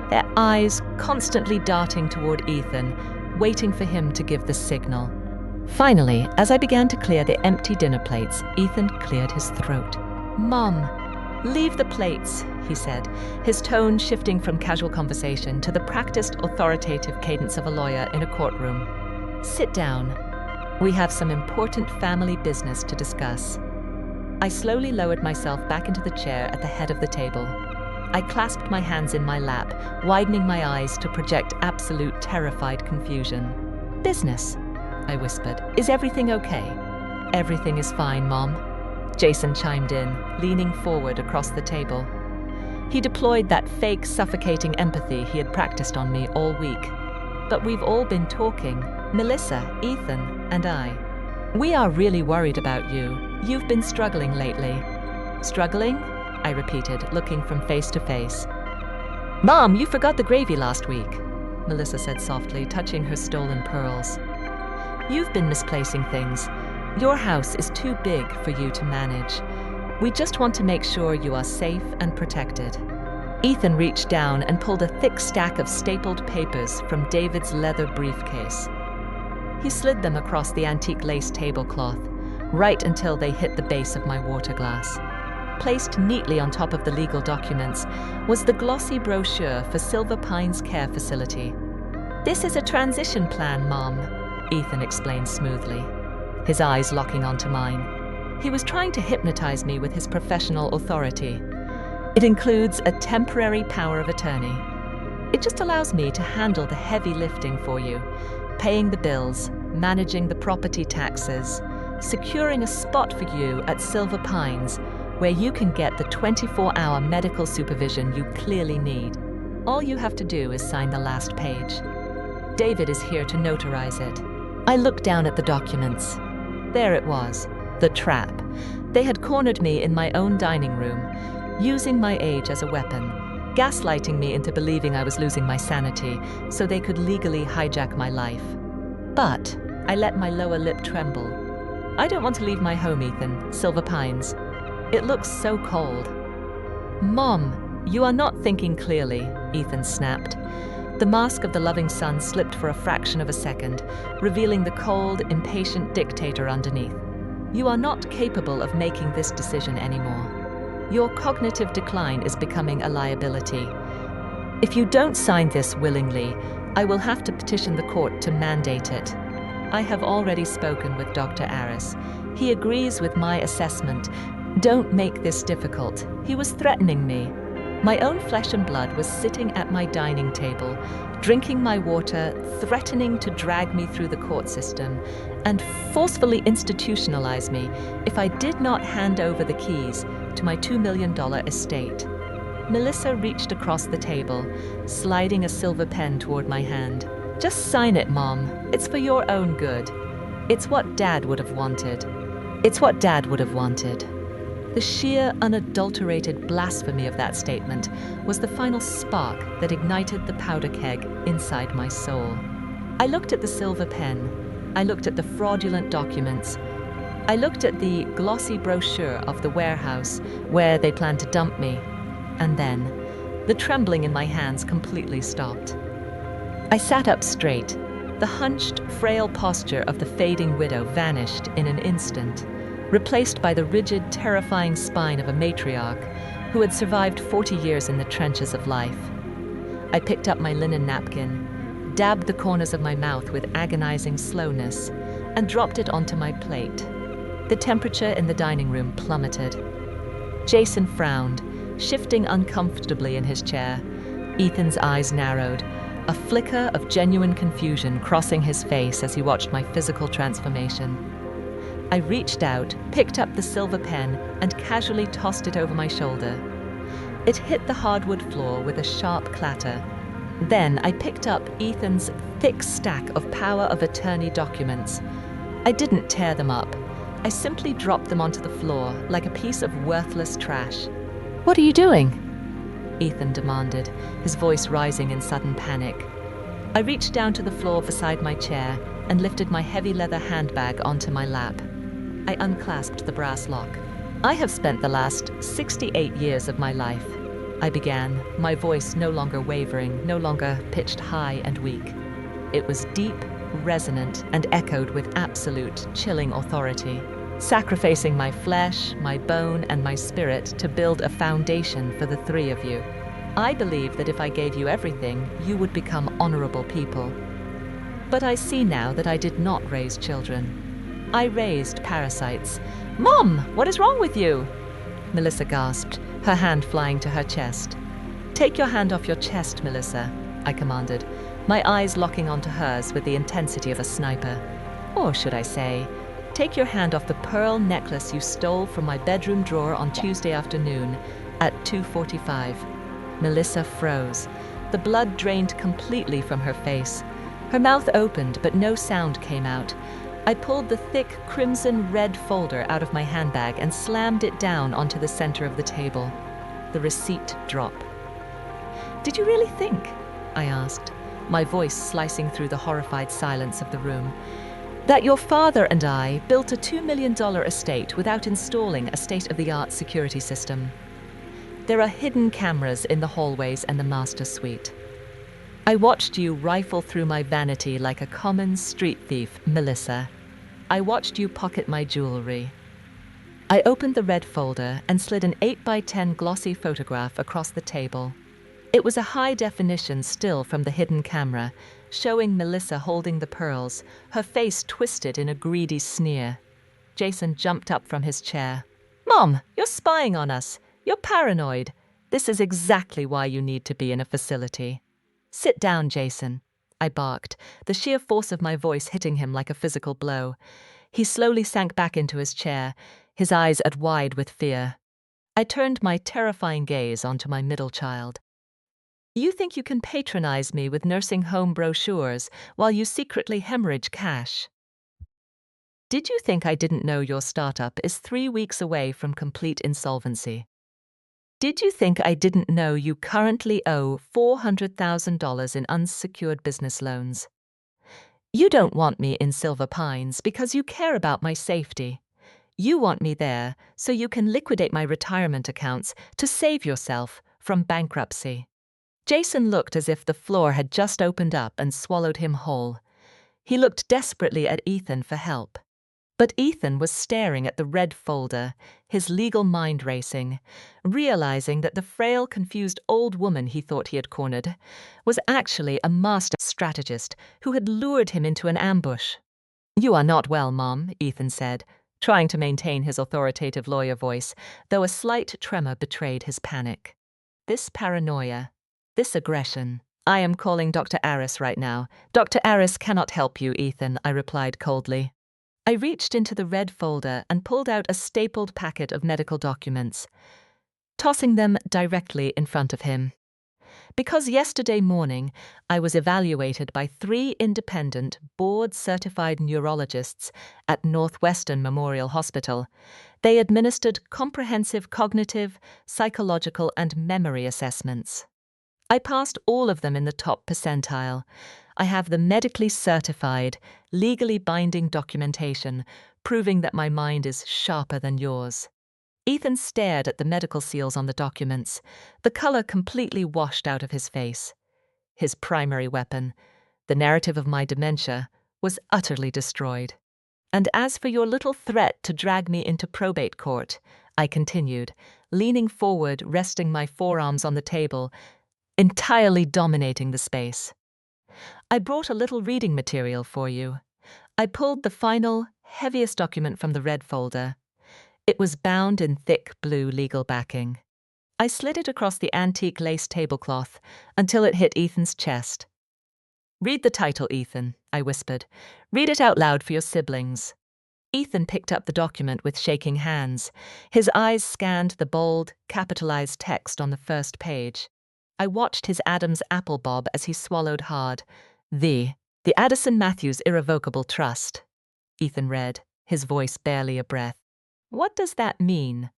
their eyes constantly darting toward Ethan, waiting for him to give the signal. Finally, as I began to clear the empty dinner plates, Ethan cleared his throat. "Mom, leave the plates," he said, his tone shifting from casual conversation to the practiced, authoritative cadence of a lawyer in a courtroom. "Sit down. We have some important family business to discuss." I slowly lowered myself back into the chair at the head of the table. I clasped my hands in my lap, widening my eyes to project absolute terrified confusion. "Business," I whispered. "Is everything okay?" "Everything is fine, Mom," Jason chimed in, leaning forward across the table. He deployed that fake, suffocating empathy he had practiced on me all week. "But we've all been talking, Melissa, Ethan, and I. We are really worried about you. You've been struggling lately." "Struggling?" I repeated, looking from face to face. "Mom, you forgot the gravy last week," Melissa said softly, touching her stolen pearls. "You've been misplacing things. Your house is too big for you to manage. We just want to make sure you are safe and protected." Ethan reached down and pulled a thick stack of stapled papers from David's leather briefcase. He slid them across the antique lace tablecloth, right until they hit the base of my water glass. Placed neatly on top of the legal documents was the glossy brochure for Silver Pines Care Facility. "This is a transition plan, Mom," Ethan explained smoothly, his eyes locking onto mine. He was trying to hypnotize me with his professional authority. It includes a temporary power of attorney. It just allows me to handle the heavy lifting for you, paying the bills, managing the property taxes, securing a spot for you at Silver Pines, where you can get the 24-hour medical supervision you clearly need. All you have to do is sign the last page. David is here to notarize it. I looked down at the documents. There it was, the trap. They had cornered me in my own dining room, using my age as a weapon, gaslighting me into believing I was losing my sanity so they could legally hijack my life. But I let my lower lip tremble. I don't want to leave my home, Ethan, Silver Pines. It looks so cold. Mom, you are not thinking clearly, Ethan snapped. The mask of the loving son slipped for a fraction of a second, revealing the cold, impatient dictator underneath. You are not capable of making this decision anymore. Your cognitive decline is becoming a liability. If you don't sign this willingly, I will have to petition the court to mandate it. I have already spoken with Dr. Aris. He agrees with my assessment. Don't make this difficult. He was threatening me. My own flesh and blood was sitting at my dining table, drinking my water, threatening to drag me through the court system, and forcefully institutionalize me if I did not hand over the keys to my $2 million estate. Melissa reached across the table, sliding a silver pen toward my hand. Just sign it, Mom. It's for your own good. It's what Dad would have wanted. It's what Dad would have wanted. The sheer, unadulterated blasphemy of that statement was the final spark that ignited the powder keg inside my soul. I looked at the silver pen. I looked at the fraudulent documents. I looked at the glossy brochure of the warehouse where they planned to dump me. And then, the trembling in my hands completely stopped. I sat up straight. The hunched, frail posture of the fading widow vanished in an instant, replaced by the rigid, terrifying spine of a matriarch who had survived 40 years in the trenches of life. I picked up my linen napkin, dabbed the corners of my mouth with agonizing slowness, and dropped it onto my plate. The temperature in the dining room plummeted. Jason frowned, shifting uncomfortably in his chair. Ethan's eyes narrowed, a flicker of genuine confusion crossing his face as he watched my physical transformation. I reached out, picked up the silver pen, and casually tossed it over my shoulder. It hit the hardwood floor with a sharp clatter. Then I picked up Ethan's thick stack of power of attorney documents. I didn't tear them up. I simply dropped them onto the floor like a piece of worthless trash. "What are you doing?" Ethan demanded, his voice rising in sudden panic. I reached down to the floor beside my chair and lifted my heavy leather handbag onto my lap. I unclasped the brass lock. "I have spent the last 68 years of my life," I began, my voice no longer wavering, no longer pitched high and weak. It was deep, resonant, and echoed with absolute, chilling authority, sacrificing my flesh, my bone, and my spirit to build a foundation for the three of you. I believe that if I gave you everything, you would become honorable people. But I see now that I did not raise children. I raised parasites. "Mom, what is wrong with you?" Melissa gasped, her hand flying to her chest. "Take your hand off your chest, Melissa," I commanded, my eyes locking onto hers with the intensity of a sniper. Or should I say, take your hand off the pearl necklace you stole from my bedroom drawer on Tuesday afternoon at 2:45. Melissa froze. The blood drained completely from her face. Her mouth opened, but no sound came out. I pulled the thick crimson-red folder out of my handbag and slammed it down onto the center of the table. The receipt drop. "Did you really think," I asked, my voice slicing through the horrified silence of the room, "that your father and I built a $2 million estate without installing a state-of-the-art security system? There are hidden cameras in the hallways and the master suite. I watched you rifle through my vanity like a common street thief, Melissa. I watched you pocket my jewelry." I opened the red folder and slid an 8x10 glossy photograph across the table. It was a high-definition still from the hidden camera, showing Melissa holding the pearls, her face twisted in a greedy sneer. Jason jumped up from his chair. "Mom, you're spying on us. You're paranoid. This is exactly why you need to be in a facility. Sit down, Jason, I barked, the sheer force of my voice hitting him like a physical blow. He slowly sank back into his chair, his eyes at wide with fear. I turned my terrifying gaze onto my middle child. You think you can patronize me with nursing home brochures while you secretly hemorrhage cash? Did you think I didn't know your startup is 3 weeks away from complete insolvency? Did you think I didn't know you currently owe $400,000 in unsecured business loans? You don't want me in Silver Pines because you care about my safety. You want me there so you can liquidate my retirement accounts to save yourself from bankruptcy. Jason looked as if the floor had just opened up and swallowed him whole. He looked desperately at Ethan for help. But Ethan was staring at the red folder, his legal mind racing, realizing that the frail, confused old woman he thought he had cornered was actually a master strategist who had lured him into an ambush. You are not well, Mom, Ethan said, trying to maintain his authoritative lawyer voice, though a slight tremor betrayed his panic. This paranoia, this aggression. I am calling Dr. Aris right now. Dr. Aris cannot help you, Ethan, I replied coldly. I reached into the red folder and pulled out a stapled packet of medical documents, tossing them directly in front of him. Because yesterday morning I was evaluated by 3 independent, board-certified neurologists at Northwestern Memorial Hospital, they administered comprehensive cognitive, psychological, and memory assessments. I passed all of them in the top percentile. I have the medically certified, legally binding documentation proving that my mind is sharper than yours. Ethan stared at the medical seals on the documents, the color completely washed out of his face. His primary weapon, the narrative of my dementia, was utterly destroyed. And as for your little threat to drag me into probate court, I continued, leaning forward, resting my forearms on the table, entirely dominating the space. I brought a little reading material for you. I pulled the final, heaviest document from the red folder. It was bound in thick blue legal backing. I slid it across the antique lace tablecloth until it hit Ethan's chest. Read the title, Ethan, I whispered. Read it out loud for your siblings. Ethan picked up the document with shaking hands. His eyes scanned the bold, capitalized text on the first page. I watched his Adam's apple bob as he swallowed hard. The Addison Matthews Irrevocable Trust. Ethan read, his voice barely a breath. What does that mean?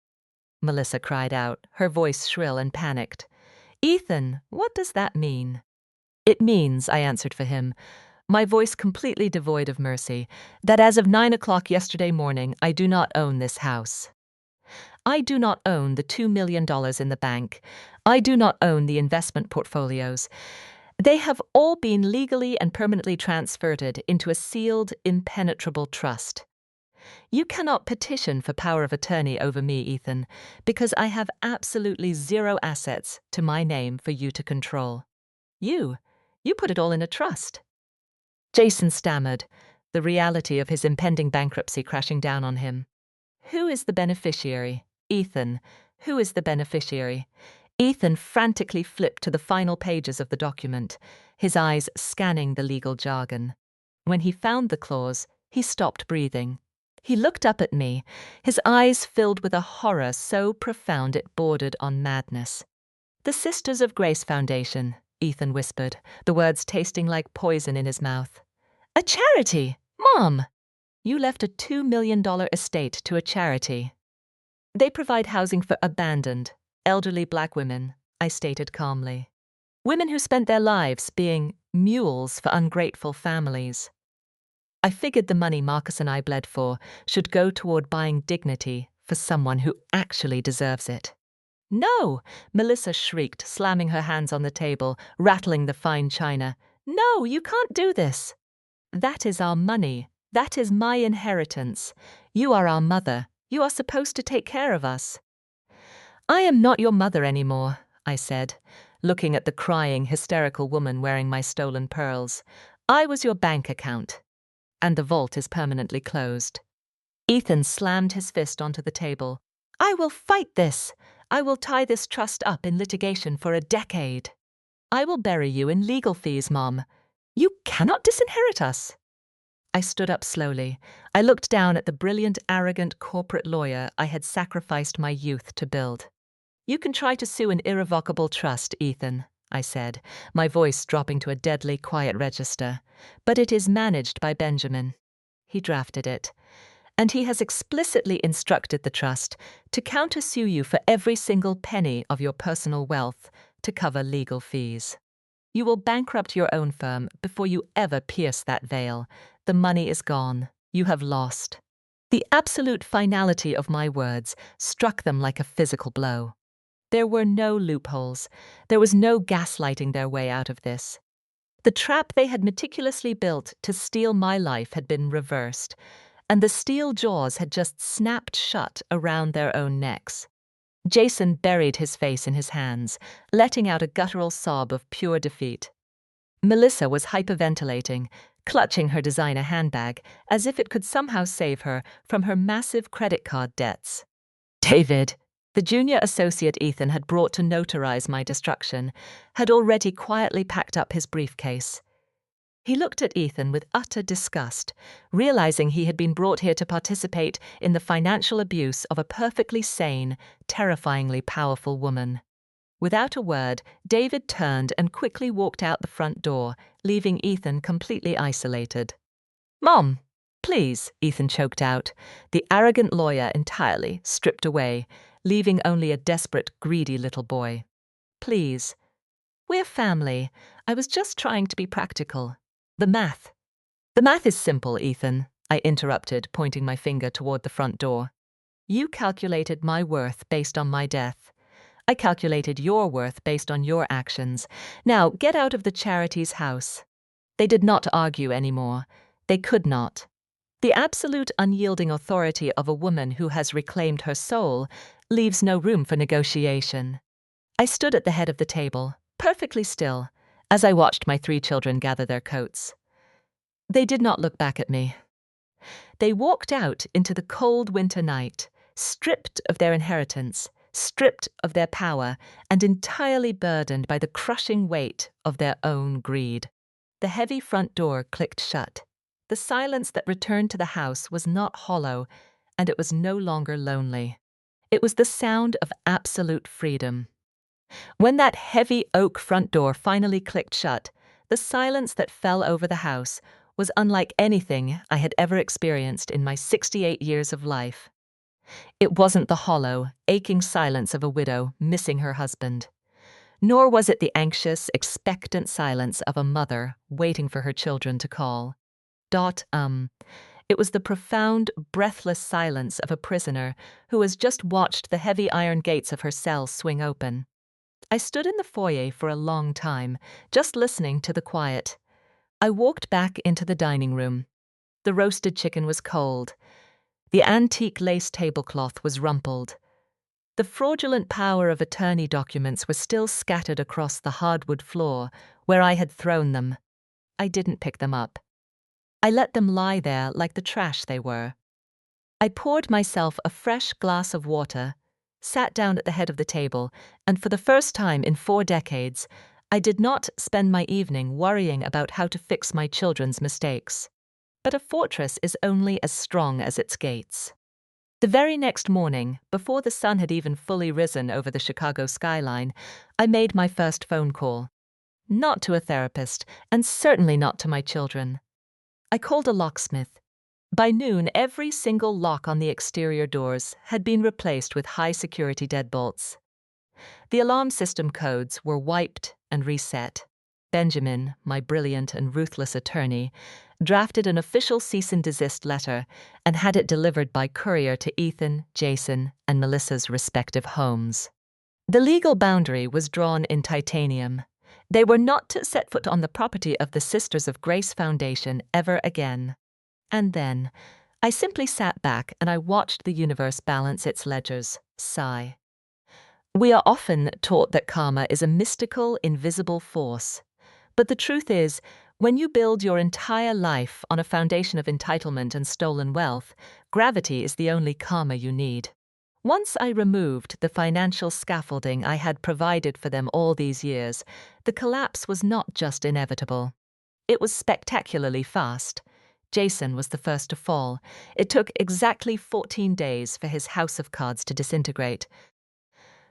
Melissa cried out, her voice shrill and panicked. Ethan, what does that mean? It means, I answered for him, my voice completely devoid of mercy, that as of 9 o'clock yesterday morning, I do not own this house. I do not own the $2 million in the bank. I do not own the investment portfolios. They have all been legally and permanently transferred into a sealed, impenetrable trust. You cannot petition for power of attorney over me, Ethan, because I have absolutely zero assets to my name for you to control. You put it all in a trust. Jason stammered, the reality of his impending bankruptcy crashing down on him. Who is the beneficiary? Ethan. Who is the beneficiary? Ethan frantically flipped to the final pages of the document, his eyes scanning the legal jargon. When he found the clause, he stopped breathing. He looked up at me, his eyes filled with a horror so profound it bordered on madness. The Sisters of Grace Foundation, Ethan whispered, the words tasting like poison in his mouth. A charity! Mom! You left a $2 million estate to a charity. They provide housing for abandoned, elderly black women, I stated calmly. Women who spent their lives being mules for ungrateful families. I figured the money Marcus and I bled for should go toward buying dignity for someone who actually deserves it. No! Melissa shrieked, slamming her hands on the table, rattling the fine china. No, you can't do this. That is our money. That is my inheritance. You are our mother. You are supposed to take care of us. I am not your mother anymore, I said, looking at the crying, hysterical woman wearing my stolen pearls. I was your bank account. And the vault is permanently closed. Ethan slammed his fist onto the table. I will fight this. I will tie this trust up in litigation for a decade. I will bury you in legal fees, Mom. You cannot disinherit us. I stood up slowly. I looked down at the brilliant, arrogant corporate lawyer I had sacrificed my youth to build. You can try to sue an irrevocable trust, Ethan, I said, my voice dropping to a deadly quiet register. But it is managed by Benjamin. He drafted it. And he has explicitly instructed the trust to countersue you for every single penny of your personal wealth to cover legal fees. You will bankrupt your own firm before you ever pierce that veil. The money is gone. You have lost. The absolute finality of my words struck them like a physical blow. There were no loopholes. There was no gaslighting their way out of this. The trap they had meticulously built to steal my life had been reversed, and the steel jaws had just snapped shut around their own necks. Jason buried his face in his hands, letting out a guttural sob of pure defeat. Melissa was hyperventilating, clutching her designer handbag as if it could somehow save her from her massive credit card debts. David, the junior associate Ethan had brought to notarize my destruction, had already quietly packed up his briefcase. He looked at Ethan with utter disgust, realizing he had been brought here to participate in the financial abuse of a perfectly sane, terrifyingly powerful woman. Without a word, David turned and quickly walked out the front door, leaving Ethan completely isolated. "Mom, please," Ethan choked out, the arrogant lawyer entirely stripped away, leaving only a desperate, greedy little boy. "Please. We're family. I was just trying to be practical. The math is simple, Ethan," I interrupted, pointing my finger toward the front door. "You calculated my worth based on my death. I calculated your worth based on your actions. Now, get out of the charity's house." They did not argue anymore. They could not. The absolute unyielding authority of a woman who has reclaimed her soul leaves no room for negotiation. I stood at the head of the table, perfectly still, as I watched my 3 children gather their coats. They did not look back at me. They walked out into the cold winter night, stripped of their inheritance, stripped of their power, and entirely burdened by the crushing weight of their own greed. The heavy front door clicked shut. The silence that returned to the house was not hollow, and it was no longer lonely. It was the sound of absolute freedom. When that heavy oak front door finally clicked shut, the silence that fell over the house was unlike anything I had ever experienced in my 68 years of life. It wasn't the hollow, aching silence of a widow missing her husband. Nor was it the anxious, expectant silence of a mother waiting for her children to call. It was the profound, breathless silence of a prisoner who has just watched the heavy iron gates of her cell swing open. I stood in the foyer for a long time, just listening to the quiet. I walked back into the dining room. The roasted chicken was cold. The antique lace tablecloth was rumpled. The fraudulent power of attorney documents were still scattered across the hardwood floor where I had thrown them. I didn't pick them up. I let them lie there like the trash they were. I poured myself a fresh glass of water, sat down at the head of the table, and for the first time in 4 decades, I did not spend my evening worrying about how to fix my children's mistakes. But a fortress is only as strong as its gates. The very next morning, before the sun had even fully risen over the Chicago skyline, I made my first phone call. Not to a therapist, and certainly not to my children. I called a locksmith. By noon, every single lock on the exterior doors had been replaced with high-security deadbolts. The alarm system codes were wiped and reset. Benjamin, my brilliant and ruthless attorney, drafted an official cease and desist letter and had it delivered by courier to Ethan, Jason, and Melissa's respective homes. The legal boundary was drawn in titanium. They were not to set foot on the property of the Sisters of Grace Foundation ever again. And then, I simply sat back and I watched the universe balance its ledgers, sigh. We are often taught that karma is a mystical, invisible force. But the truth is, when you build your entire life on a foundation of entitlement and stolen wealth, gravity is the only karma you need. Once I removed the financial scaffolding I had provided for them all these years, the collapse was not just inevitable. It was spectacularly fast. Jason was the first to fall. It took exactly 14 days for his house of cards to disintegrate.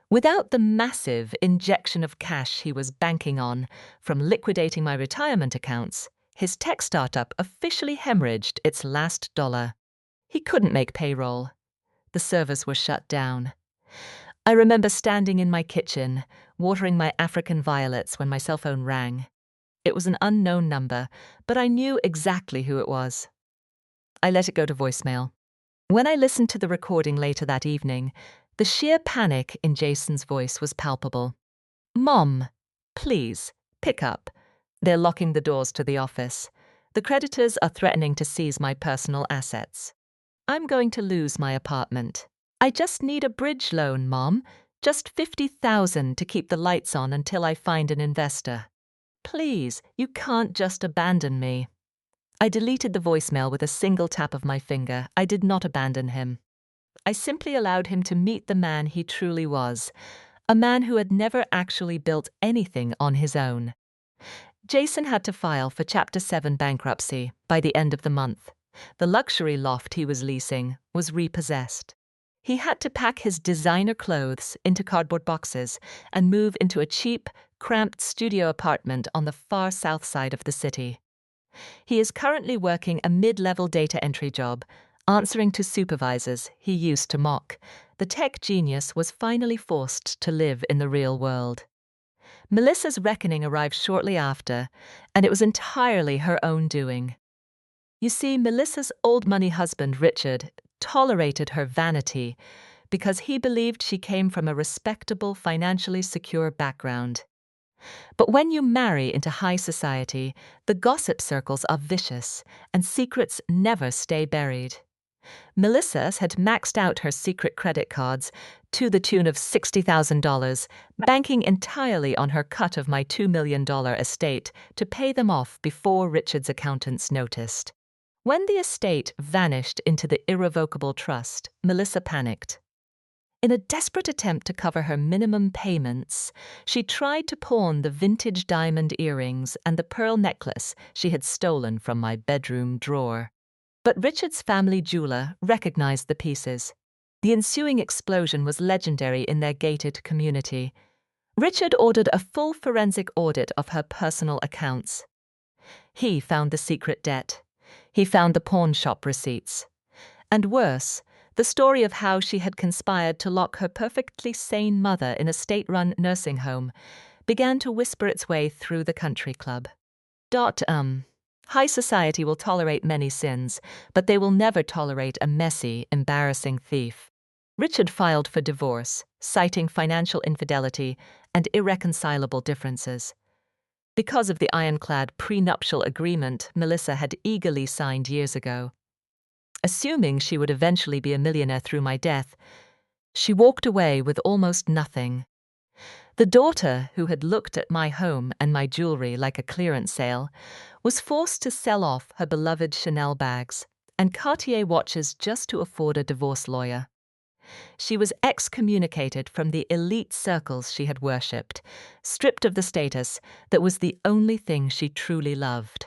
Without the massive injection of cash he was banking on from liquidating my retirement accounts, his tech startup officially hemorrhaged its last dollar. He couldn't make payroll. The servers were shut down. I remember standing in my kitchen, watering my African violets when my cell phone rang. It was an unknown number, but I knew exactly who it was. I let it go to voicemail. When I listened to the recording later that evening, the sheer panic in Jason's voice was palpable. "Mom, please, pick up. They're locking the doors to the office. The creditors are threatening to seize my personal assets. I'm going to lose my apartment. I just need a bridge loan, Mom. Just $50,000 to keep the lights on until I find an investor. Please, you can't just abandon me." I deleted the voicemail with a single tap of my finger. I did not abandon him. I simply allowed him to meet the man he truly was, a man who had never actually built anything on his own. Jason had to file for Chapter 7 bankruptcy by the end of the month. The luxury loft he was leasing was repossessed. He had to pack his designer clothes into cardboard boxes and move into a cheap, cramped studio apartment on the far south side of the city. He is currently working a mid-level data entry job, answering to supervisors he used to mock. The tech genius was finally forced to live in the real world. Melissa's reckoning arrived shortly after, and it was entirely her own doing. You see, Melissa's old money husband, Richard, tolerated her vanity because he believed she came from a respectable, financially secure background. But when you marry into high society, the gossip circles are vicious, and secrets never stay buried. Melissa had maxed out her secret credit cards to the tune of $60,000, banking entirely on her cut of my $2 million estate to pay them off before Richard's accountants noticed. When the estate vanished into the irrevocable trust, Melissa panicked. In a desperate attempt to cover her minimum payments, she tried to pawn the vintage diamond earrings and the pearl necklace she had stolen from my bedroom drawer. But Richard's family jeweler recognized the pieces. The ensuing explosion was legendary in their gated community. Richard ordered a full forensic audit of her personal accounts. He found the secret debt. He found the pawn shop receipts. And worse, the story of how she had conspired to lock her perfectly sane mother in a state-run nursing home began to whisper its way through the country club. High society will tolerate many sins, but they will never tolerate a messy, embarrassing thief. Richard filed for divorce, citing financial infidelity and irreconcilable differences. Because of the ironclad prenuptial agreement Melissa had eagerly signed years ago, assuming she would eventually be a millionaire through my death, she walked away with almost nothing. The daughter, who had looked at my home and my jewelry like a clearance sale, was forced to sell off her beloved Chanel bags and Cartier watches just to afford a divorce lawyer. She was excommunicated from the elite circles she had worshipped, stripped of the status that was the only thing she truly loved.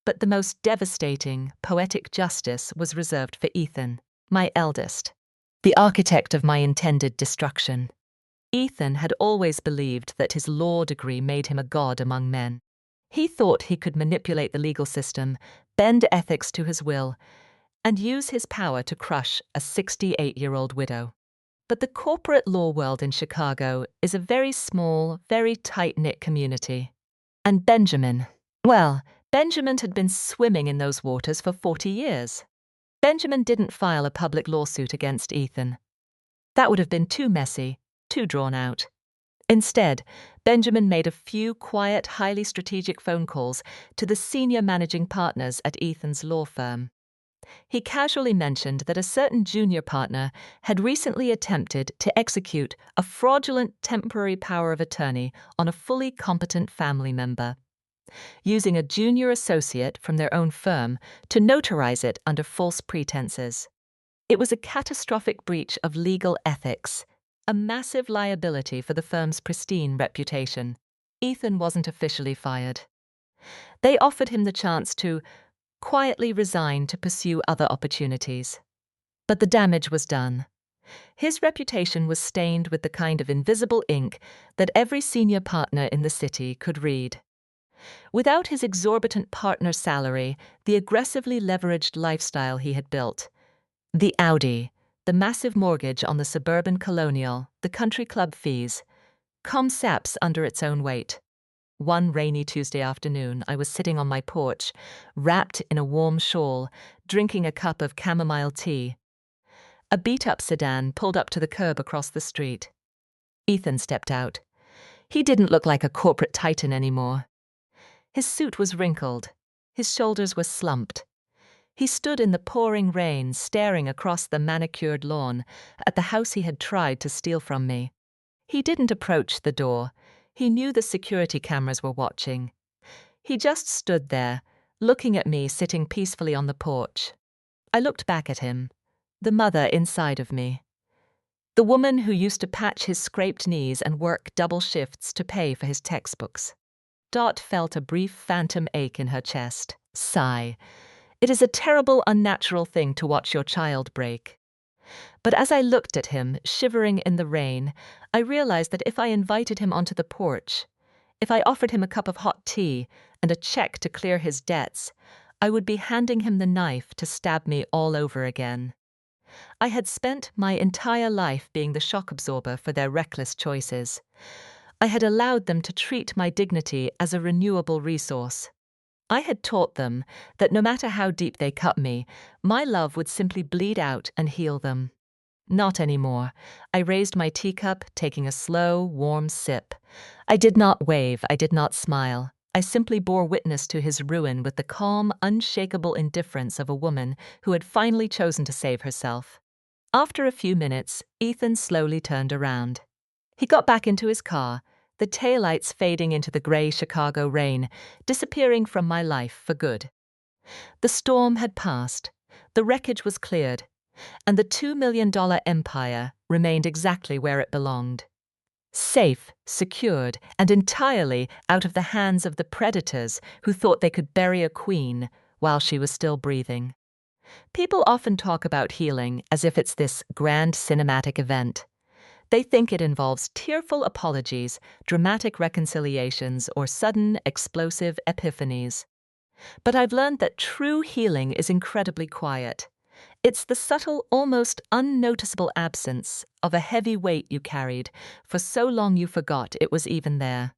But the most devastating, poetic justice was reserved for Ethan, my eldest, the architect of my intended destruction. Ethan had always believed that his law degree made him a god among men. He thought he could manipulate the legal system, bend ethics to his will, and use his power to crush a 68-year-old widow. But the corporate law world in Chicago is a very small, very tight-knit community. And Benjamin had been swimming in those waters for 40 years. Benjamin didn't file a public lawsuit against Ethan. That would have been too messy, too drawn out. Instead, Benjamin made a few quiet, highly strategic phone calls to the senior managing partners at Ethan's law firm. He casually mentioned that a certain junior partner had recently attempted to execute a fraudulent temporary power of attorney on a fully competent family member, using a junior associate from their own firm to notarize it under false pretenses. It was a catastrophic breach of legal ethics, a massive liability for the firm's pristine reputation. Ethan wasn't officially fired. They offered him the chance to quietly resign to pursue other opportunities. But the damage was done. His reputation was stained with the kind of invisible ink that every senior partner in the city could read. Without his exorbitant partner salary, the aggressively leveraged lifestyle he had built, the Audi, the massive mortgage on the suburban colonial, the country club fees, come saps under its own weight. One rainy Tuesday afternoon, I was sitting on my porch, wrapped in a warm shawl, drinking a cup of chamomile tea. A beat-up sedan pulled up to the curb across the street. Ethan stepped out. He didn't look like a corporate titan anymore. His suit was wrinkled. His shoulders were slumped. He stood in the pouring rain, staring across the manicured lawn at the house he had tried to steal from me. He didn't approach the door. He knew the security cameras were watching. He just stood there, looking at me sitting peacefully on the porch. I looked back at him, the mother inside of me. The woman who used to patch his scraped knees and work double shifts to pay for his textbooks. Dot felt a brief phantom ache in her chest. Sigh. It is a terrible, unnatural thing to watch your child break. But as I looked at him, shivering in the rain, I realized that if I invited him onto the porch, if I offered him a cup of hot tea and a check to clear his debts, I would be handing him the knife to stab me all over again. I had spent my entire life being the shock absorber for their reckless choices. I had allowed them to treat my dignity as a renewable resource. I had taught them that no matter how deep they cut me, my love would simply bleed out and heal them. Not anymore. I raised my teacup, taking a slow, warm sip. I did not wave, I did not smile. I simply bore witness to his ruin with the calm, unshakable indifference of a woman who had finally chosen to save herself. After a few minutes, Ethan slowly turned around. He got back into his car, the taillights fading into the grey Chicago rain, disappearing from my life for good. The storm had passed, the wreckage was cleared, and the $2 million empire remained exactly where it belonged. Safe, secured, and entirely out of the hands of the predators who thought they could bury a queen while she was still breathing. People often talk about healing as if it's this grand cinematic event. They think it involves tearful apologies, dramatic reconciliations, or sudden, explosive epiphanies. But I've learned that true healing is incredibly quiet. It's the subtle, almost unnoticeable absence of a heavy weight you carried for so long you forgot it was even there.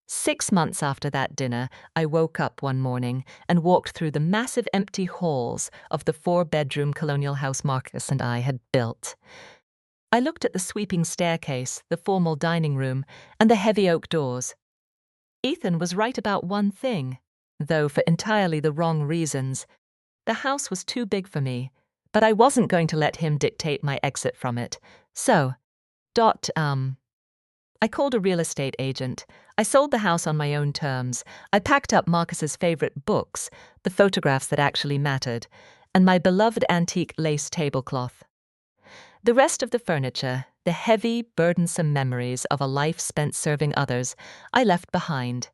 6 months after that dinner, I woke up one morning and walked through the massive empty halls of the 4-bedroom colonial house Marcus and I had built. I looked at the sweeping staircase, the formal dining room, and the heavy oak doors. Ethan was right about one thing, though for entirely the wrong reasons. The house was too big for me, but I wasn't going to let him dictate my exit from it. So, I called a real estate agent. I sold the house on my own terms. I packed up Marcus's favorite books, the photographs that actually mattered, and my beloved antique lace tablecloth. The rest of the furniture, the heavy, burdensome memories of a life spent serving others, I left behind.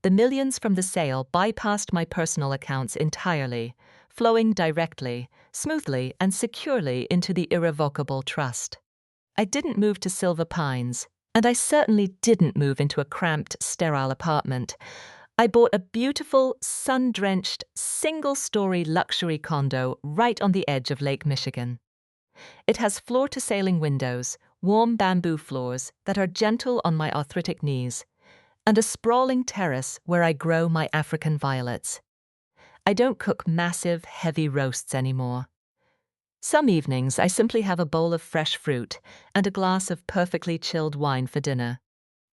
The millions from the sale bypassed my personal accounts entirely, flowing directly, smoothly, and securely into the irrevocable trust. I didn't move to Silver Pines, and I certainly didn't move into a cramped, sterile apartment. I bought a beautiful, sun-drenched, single-story luxury condo right on the edge of Lake Michigan. It has floor-to-ceiling windows, warm bamboo floors that are gentle on my arthritic knees, and a sprawling terrace where I grow my African violets. I don't cook massive, heavy roasts anymore. Some evenings I simply have a bowl of fresh fruit and a glass of perfectly chilled wine for dinner.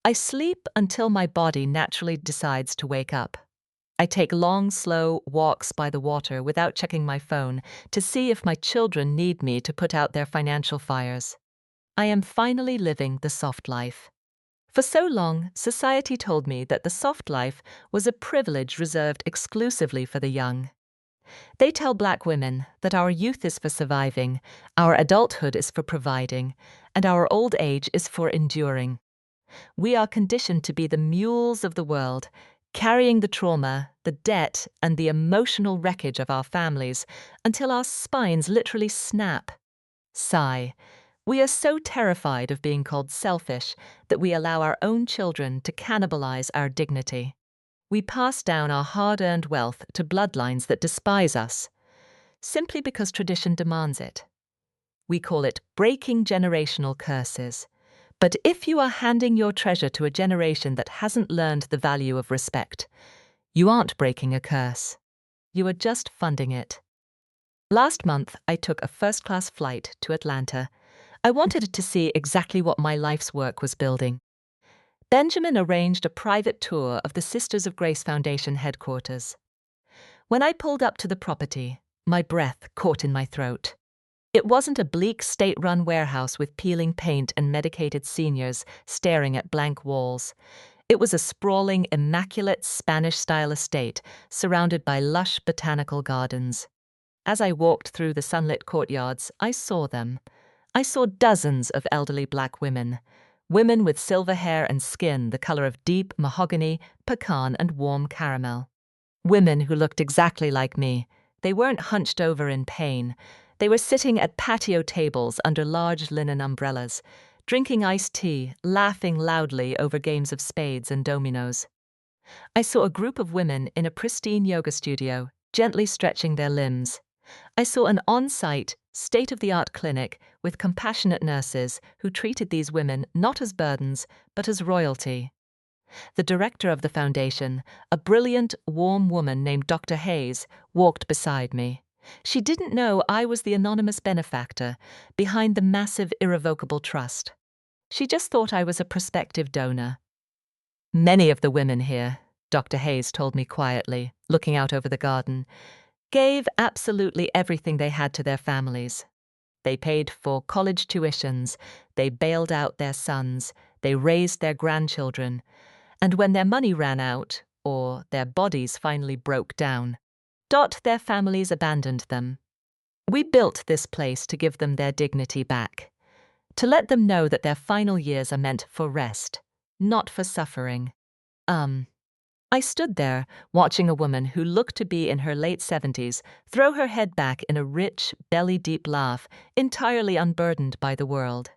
I sleep until my body naturally decides to wake up. I take long, slow walks by the water without checking my phone to see if my children need me to put out their financial fires. I am finally living the soft life. For so long, society told me that the soft life was a privilege reserved exclusively for the young. They tell Black women that our youth is for surviving, our adulthood is for providing, and our old age is for enduring. We are conditioned to be the mules of the world, carrying the trauma, the debt, and the emotional wreckage of our families until our spines literally snap. Sigh. We are so terrified of being called selfish that we allow our own children to cannibalize our dignity. We pass down our hard-earned wealth to bloodlines that despise us, simply because tradition demands it. We call it breaking generational curses. But if you are handing your treasure to a generation that hasn't learned the value of respect, you aren't breaking a curse. You are just funding it. Last month, I took a first-class flight to Atlanta. I wanted to see exactly what my life's work was building. Benjamin arranged a private tour of the Sisters of Grace Foundation headquarters. When I pulled up to the property, my breath caught in my throat. It wasn't a bleak state-run warehouse with peeling paint and medicated seniors staring at blank walls. It was a sprawling, immaculate Spanish-style estate surrounded by lush botanical gardens. As I walked through the sunlit courtyards, I saw them. I saw dozens of elderly Black women. Women with silver hair and skin the color of deep mahogany, pecan, and warm caramel. Women who looked exactly like me. They weren't hunched over in pain. They were sitting at patio tables under large linen umbrellas, drinking iced tea, laughing loudly over games of spades and dominoes. I saw a group of women in a pristine yoga studio, gently stretching their limbs. I saw an on-site, state-of-the-art clinic with compassionate nurses who treated these women not as burdens, but as royalty. The director of the foundation, a brilliant, warm woman named Dr. Hayes, walked beside me. She didn't know I was the anonymous benefactor behind the massive, irrevocable trust. She just thought I was a prospective donor. Many of the women here, Dr. Hayes told me quietly, looking out over the garden, gave absolutely everything they had to their families. They paid for college tuitions, they bailed out their sons, they raised their grandchildren, and when their money ran out, or their bodies finally broke down, their families abandoned them. We built this place to give them their dignity back, to let them know that their final years are meant for rest, not for suffering. I stood there, watching a woman who looked to be in her late 70s throw her head back in a rich, belly-deep laugh, entirely unburdened by the world.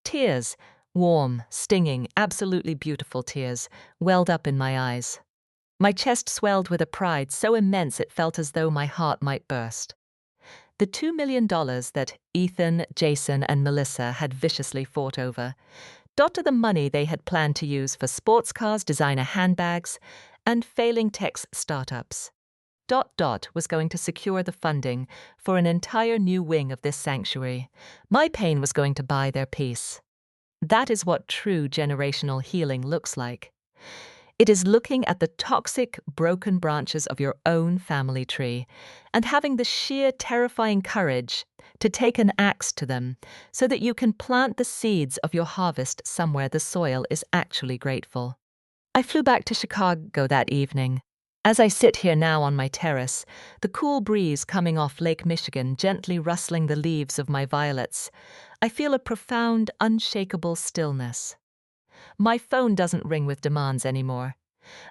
Tears, warm, stinging, absolutely beautiful tears, welled up in my eyes. My chest swelled with a pride so immense it felt as though my heart might burst. The $2 million that Ethan, Jason, and Melissa had viciously fought over, the money they had planned to use for sports cars, designer handbags, and failing tech startups. Was going to secure the funding for an entire new wing of this sanctuary. My pain was going to buy their peace. That is what true generational healing looks like. It is looking at the toxic, broken branches of your own family tree and having the sheer, terrifying courage to take an axe to them so that you can plant the seeds of your harvest somewhere the soil is actually grateful. I flew back to Chicago that evening. As I sit here now on my terrace, the cool breeze coming off Lake Michigan gently rustling the leaves of my violets, I feel a profound, unshakable stillness. My phone doesn't ring with demands anymore.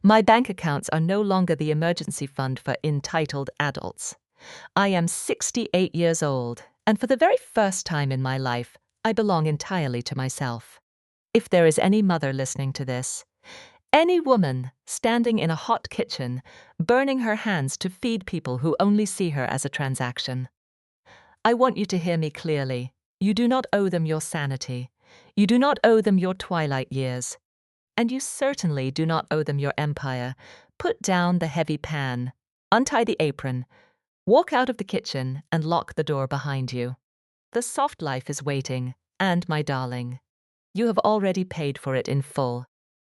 My bank accounts are no longer the emergency fund for entitled adults. I am 68 years old, and for the very first time in my life, I belong entirely to myself. If there is any mother listening to this, any woman standing in a hot kitchen, burning her hands to feed people who only see her as a transaction, I want you to hear me clearly. You do not owe them your sanity. You do not owe them your twilight years. And you certainly do not owe them your empire. Put down the heavy pan, untie the apron, walk out of the kitchen, and lock the door behind you. The soft life is waiting, and my darling, you have already paid for it in full.